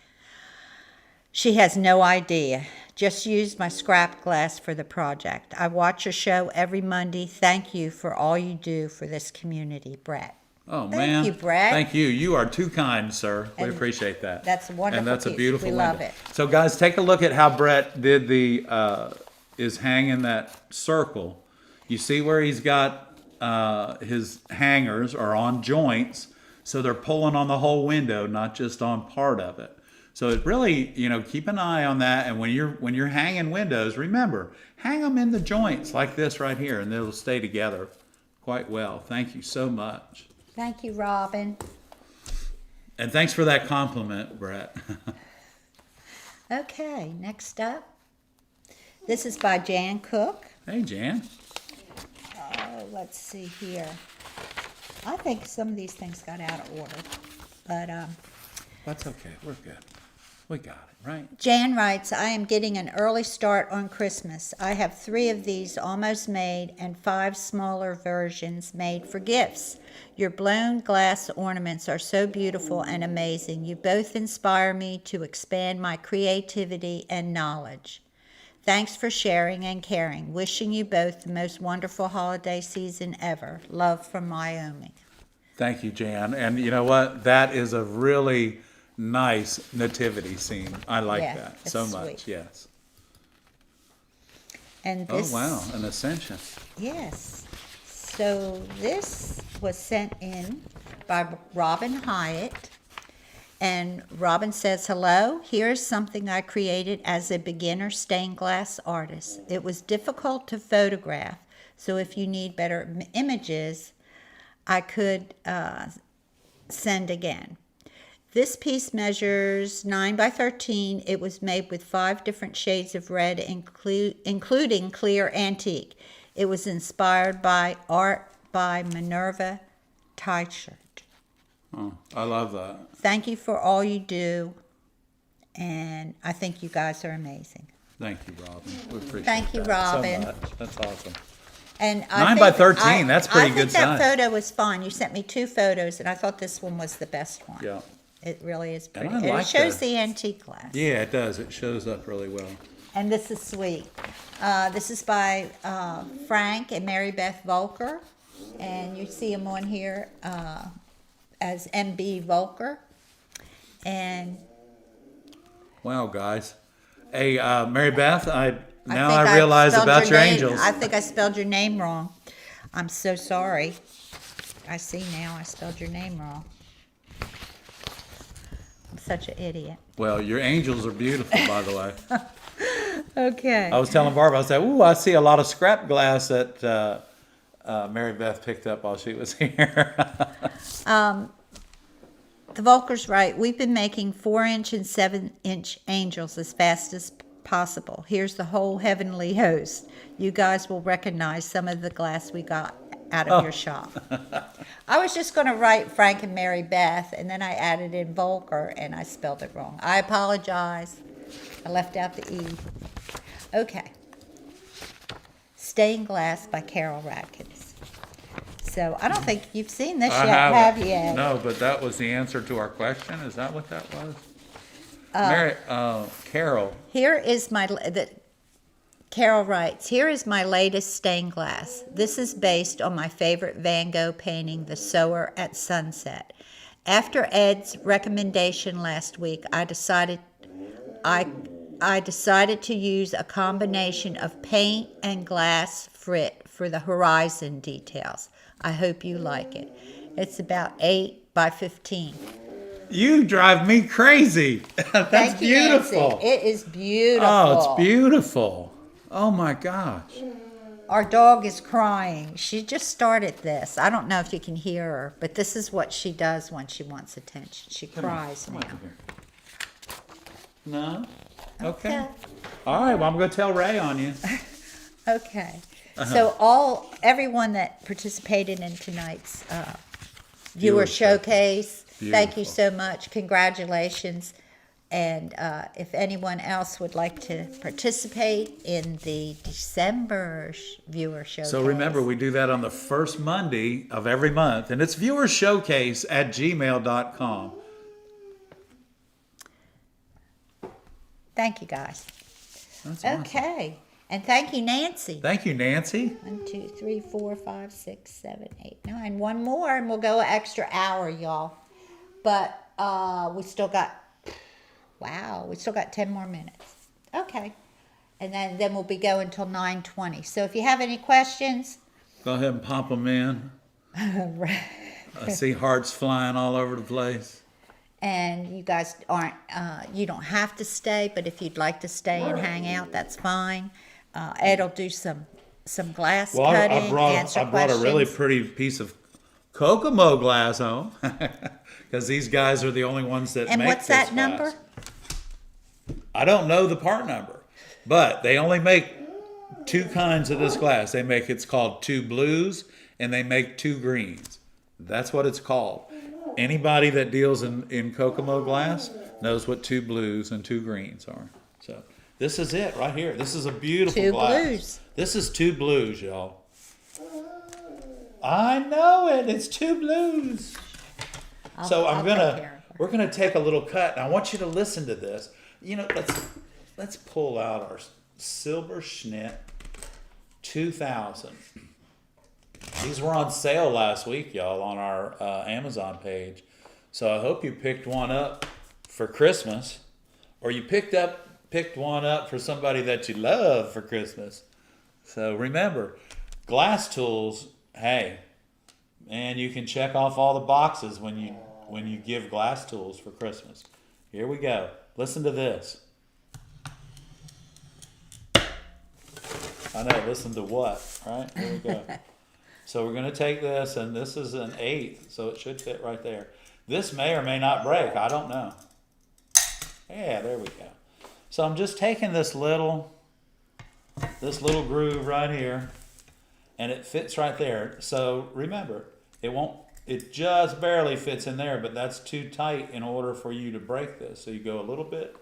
She has no idea. Just used my scrap glass for the project. I watch your show every Monday. Thank you for all you do for this community, Brett. Oh, Thank man. you, Brett. Thank you. You are too kind, sir. We And appreciate that. that's a wonderful And that's a piece. beautiful We love window. it. So, guys, take a look at how Brett did is hanging that circle. You see where he's got his hangers are on joints, so they're pulling on the whole window, not just on part of it. So it really, keep an eye on that. And when you're hanging windows, remember, hang them in the joints like this right here, and they'll stay together quite well. Thank you so much. Thank you, Robin. And thanks for that compliment, Brett. Okay, next up. This is by Jan Cook. Hey, Jan. Oh, let's see here. I think some of these things got out of order, but That's okay. We're good. We got it, right? Jan writes, I am getting an early start on Christmas. I have 3 of these almost made and 5 smaller versions made for gifts. Your blown glass ornaments are so beautiful and amazing. You both inspire me to expand my creativity and knowledge. Thanks for sharing and caring. Wishing you both the most wonderful holiday season ever. Love from Wyoming. Thank you, Jan. And you know what? That is a really nice nativity scene. I like Yeah, that it's so sweet. much. Yes. And Oh, this, wow. An ascension. Yes. So this was sent in by Robin Hyatt. And Robin says, hello, here's something I created as a beginner stained glass artist. It was difficult to photograph, so if you need better images, I could send again. This piece measures 9 by 13. It was made with 5 different shades of red, including clear antique. It was inspired by art by Minerva Teichert. Oh, I love that. Thank you for all you do, and I think you guys are amazing. Thank you, Robin. We appreciate Thank you, that Robin. so much. That's awesome. And 9 by 13, that's pretty I good think that size. photo was fine. You sent me 2 photos, and I thought this one was the best one. Yeah. It really is And pretty. I And like it shows the- the antique glass. Yeah, it does. It shows up really well. And this is sweet. This is by Frank and Mary Beth Volker. and you see him on here as MB Volker. And Wow, guys. Hey, Mary Beth, I think realize spelled about your name- angels. I think I spelled your name wrong. I'm so sorry. I see now I spelled your name wrong. I'm such an idiot. Well, your angels are beautiful, by the way. Okay. I was telling Barbara, I said, ooh, I see a lot of scrap glass that Mary Beth picked up while she was here. The Volker's right. We've been making 4-inch and 7-inch angels as fast as possible. Here's the whole heavenly host. You guys will recognize some of the glass we got out of your shop. I was just going to write Frank and Mary Beth, and then I added in Volker, and I spelled it wrong. I apologize. I left out the E. Okay. Stained Glass by Carol Radkins. So I don't think you've seen this yet, have you? Ed? No, but that was the answer to our question. Is that what that was? Mary, Carol. Here is Carol writes, here is my latest stained glass. This is based on my favorite Van Gogh painting, The Sower at Sunset. After Ed's recommendation last week, I decided to use a combination of paint and glass frit for the horizon details. I hope you like it. It's about 8 by 15. You drive me crazy. That's Thank you, beautiful. Nancy. It is beautiful. Oh, it's beautiful. Oh my gosh. Our dog is crying. She just started this. I don't know if you can hear her, but this is what she does when she wants attention. She cries Come on, now. come here. No? Okay. Okay. All right, well, I'm going to tell Ray on you. Okay. So everyone that participated in tonight's viewer showcase, thank you so much. Congratulations. And if anyone else would like to participate in the December viewer showcase. So remember, we do that on the first Monday of every month, and it's viewershowcase@gmail.com. Thank you, guys. That's awesome. Okay. And thank you, Nancy. Thank you, Nancy. 1, 2, 3, 4, 5, 6, 7, 8, 9. One more, and we'll go an extra hour, y'all. But we still got 10 more minutes. Okay. And then we'll be going till 9:20. So if you have any questions. Go ahead and pop them in. I see hearts flying all over the place. And you guys you don't have to stay, but if you'd like to stay and hang out, that's fine. Ed will do some glass cutting, I brought a really pretty piece of Kokomo glass home because these guys are the only ones that And make what's this that glass. number? I don't know the part number, but they only make 2 kinds of this glass. It's called 2 blues, and they make 2 greens. That's what it's called. Anybody that deals in Kokomo glass knows what 2 blues and 2 greens are. So this is it right here. This is a beautiful 2 glass. blues. This is 2 blues, y'all. I know it. It's 2 blues. We're gonna take a little cut, and I want you to listen to this. You know, let's pull out our Silver Schnitt 2000. These were on sale last week, y'all, on our Amazon page. So I hope you picked one up for Christmas, or you picked one up for somebody that you love for Christmas. So remember, glass tools. Hey, man, you can check off all the boxes when you give glass tools for Christmas. Here we go. Listen to this. I know, listen to what, right? Here we go. So we're going to take this, and this is an 1/8, so it should fit right there. This may or may not break. I don't know. Yeah, there we go. So I'm just taking this little groove right here, and it fits right there. So remember, it just barely fits in there, but that's too tight in order for you to break this. So you go a little bit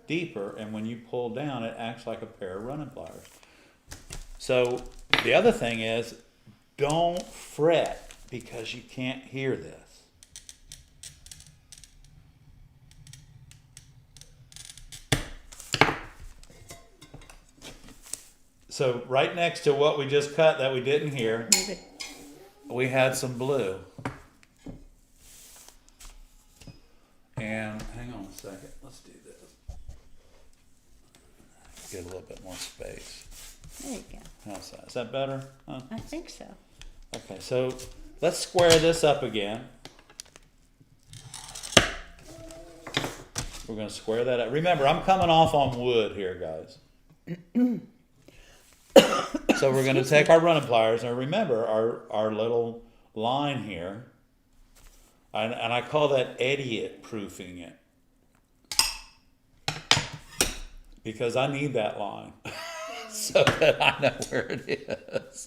deeper, and when you pull down, it acts like a pair of running pliers. So the other thing is, don't fret because you can't hear this. So right next to what we just cut that we didn't hear, we had some blue. And hang on a second, let's do this. Get a little bit more space. There you go. How's that? Is that better? Huh? I think so. Okay, so let's square this up again. We're going to square that up. Remember, I'm coming off on wood here, guys. So we're going to take our running pliers, and remember our little line here. And I call that idiot proofing it. Because I need that line. So that I know where it is.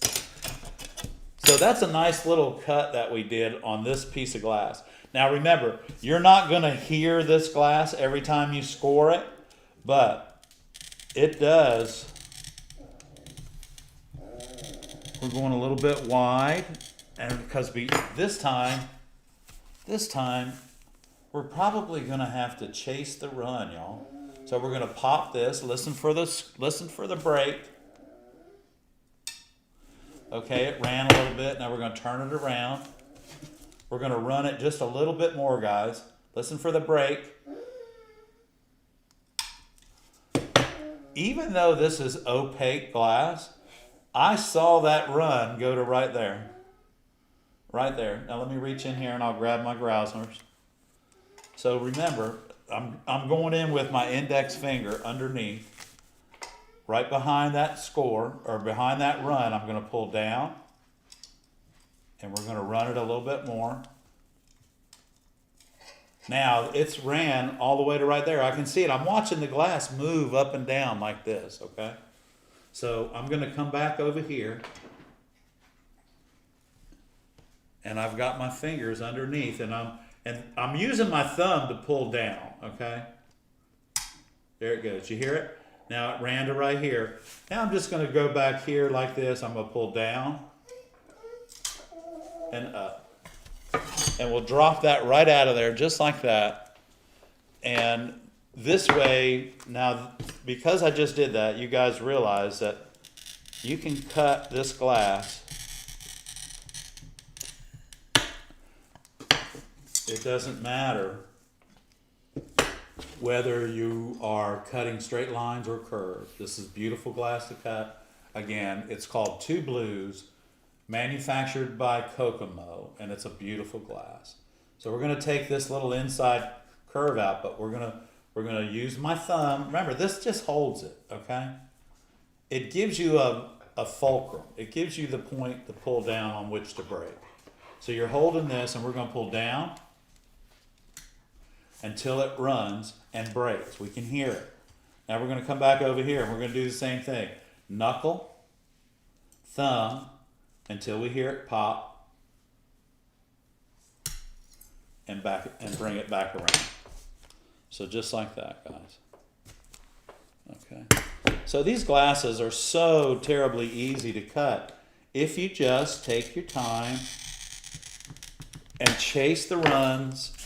So that's a nice little cut that we did on this piece of glass. Now remember, you're not going to hear this glass every time you score it, but it does. We're going a little bit wide, and because this time, we're probably going to have to chase the run, y'all. So we're going to pop this. Listen for the break. Okay, it ran a little bit. Now we're going to turn it around. We're going to run it just a little bit more, guys. Listen for the break. Even though this is opaque glass, I saw that run go to right there. Right there. Now let me reach in here and I'll grab my grousers. So remember, I'm going in with my index finger underneath. Right behind that score, or behind that run, I'm going to pull down. And we're going to run it a little bit more. Now, it's ran all the way to right there. I can see it. I'm watching the glass move up and down like this, okay? So I'm going to come back over here. And I've got my fingers underneath, and I'm using my thumb to pull down, okay? There it goes. You hear it? Now it ran to right here. Now I'm just going to go back here like this. I'm going to pull down and up. And we'll drop that right out of there just like that. And this way, now because I just did that, you guys realize that you can cut this glass. It doesn't matter whether you are cutting straight lines or curves. This is beautiful glass to cut. Again, it's called Two Blues, manufactured by Kokomo, and it's a beautiful glass. So we're going to take this little inside curve out, but we're going to use my thumb. Remember, this just holds it, okay? It gives you a fulcrum. It gives you the point to pull down on which to break. So you're holding this, and we're going to pull down until it runs and breaks. We can hear it. Now we're going to come back over here and we're going to do the same thing. Knuckle, thumb, until we hear it pop, and bring it back around. So just like that, guys. Okay. So these glasses are so terribly easy to cut if you just take your time and chase the runs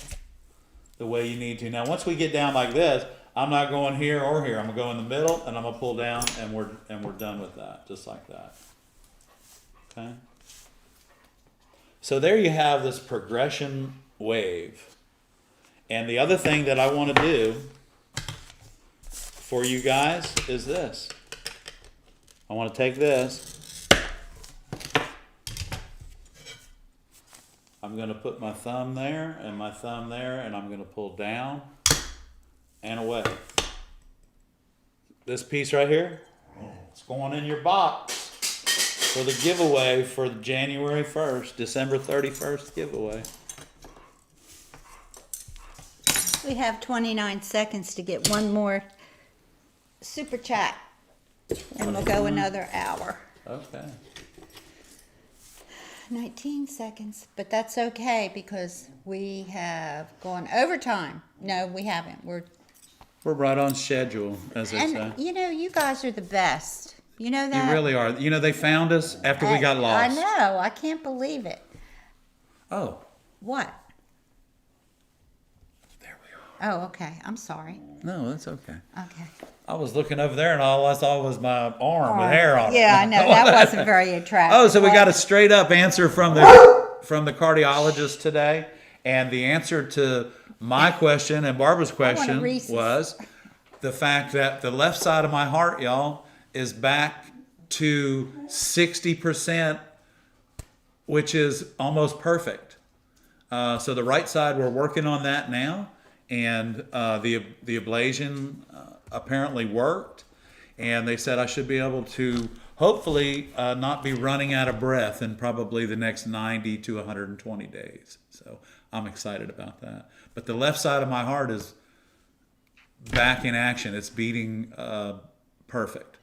the way you need to. Now, once we get down like this, I'm not going here or here. I'm gonna go in the middle, and I'm gonna pull down, and we're done with that, just like that. Okay. So there you have this progression wave. And the other thing that I want to do for you guys is this. I want to take this. I'm going to put my thumb there and my thumb there, and I'm going to pull down and away. This piece right here, it's going in your box for the giveaway for January 1st, December 31st giveaway. We have 29 seconds to get one more super chat, and we'll go another hour. Okay. 19 seconds, but that's okay because we have gone overtime. No, we haven't. We're right on schedule, as they say. And you know, you guys are the best. You know that? You really are. You know, they found us after we got lost. I know. I can't believe it. Oh. What? There we Oh, okay. I'm sorry. No, that's okay. Okay. I was looking over there and all I saw was my arm with hair on it. Yeah, I know. That wasn't very attractive. Oh, so we got a straight up answer from the cardiologist today. And the answer to my question and Barbara's question was the fact that the left side of my heart, y'all, is back to 60%, which is almost perfect. So the right side, we're working on that now. And the ablation apparently worked. And they said I should be able to hopefully not be running out of breath in probably the next 90 to 120 days. So I'm excited about that. But the left side of my heart is back in action. It's beating perfect.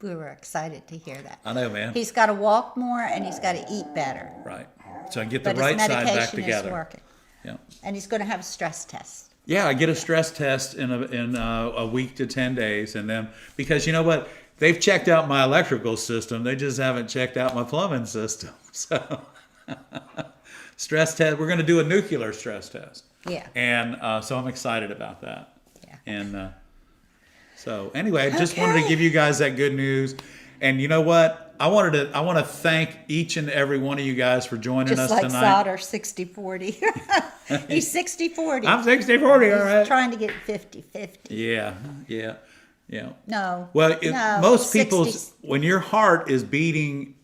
We were excited to hear that. I know, man. He's got to walk more and he's got to eat better. Right. So I can get the right side back together. But his medication is working. Yeah. And he's going to have a stress test. Yeah, I get a stress test in a week to 10 days. And then, because you know what? They've checked out my electrical system. They just haven't checked out my plumbing system. So stress test. We're going to do a nuclear stress test. Yeah. And so I'm excited about that. Yeah. And so anyway, I just wanted to give you guys that good news. And you know what? I want to thank each and every one of you guys for joining us tonight. Just like Sauter, 60-40. He's 60-40. I'm 60-40, all right. He's trying to get 50-50. Yeah. No. Well, no, most 60. people's, when your heart is beating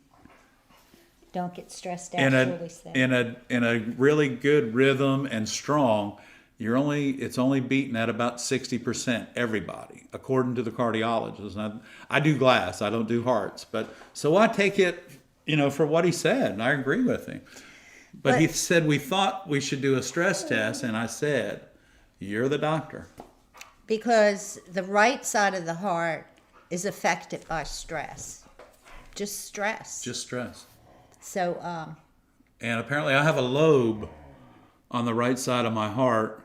don't get stressed out, Shirley said. in a really good rhythm and strong, it's only beating at about 60%, everybody, according to the cardiologist. And I do glass, I don't do hearts, but so I take it, for what he said, and I agree with him. But he said we thought we should do a stress test, and I said, you're the doctor. Because the right side of the heart is affected by stress. Just stress. So, and apparently I have a lobe on the right side of my heart.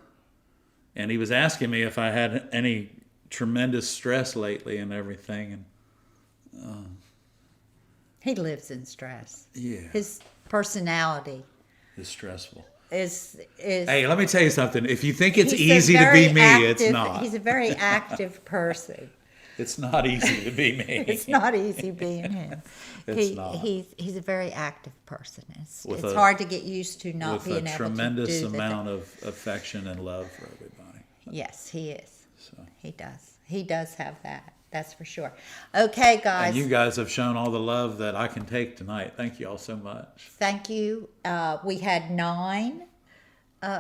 And he was asking me if I had any tremendous stress lately and everything. And he lives in stress. Yeah. His personality is stressful. Hey, let me tell you something. If you think it's easy to be me, it's not. He's a very active person. It's not easy to be me. It's not easy being him. He's a very active person. It's hard to get used to not being able to do with a tremendous amount of affection and love for everybody. Yes, he is. So. He does. He does have that. That's for sure. Okay, guys. And you guys have shown all the love that I can take tonight. Thank you all so much. Thank you. We had 9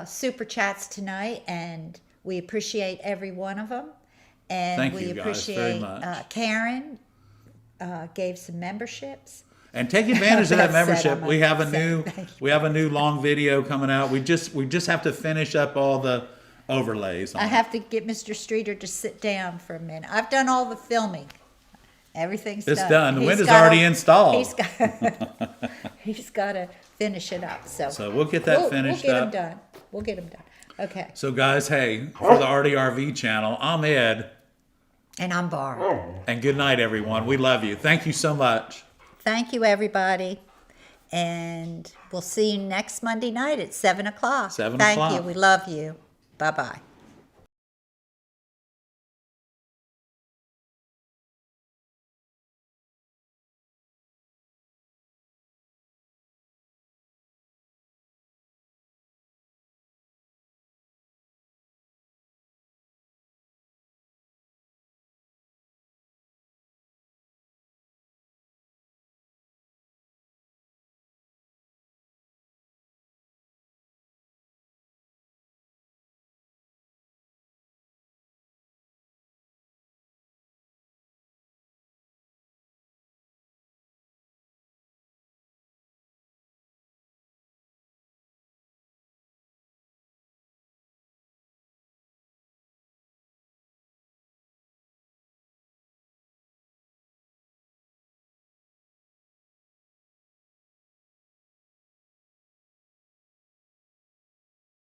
super chats tonight, and we appreciate every one of them. And Thank we you guys appreciate very much. Karen gave some memberships. And take advantage of that membership. We have a new long video coming out. We just have to finish up all the overlays. I have to get Mr. Streeter to sit down for a minute. I've done all the filming. Everything's done. It's done. The window's already installed. He's got to finish it up. So we'll get that finished up. We'll get him done. Okay. So guys, hey, for the RDRV channel, I'm Ed. And I'm Barb. And good night, everyone. We love you. Thank you so much. Thank you, everybody. And we'll see you next Monday night at 7 o'clock. 7 o'clock. Thank you. We love you. Bye-bye.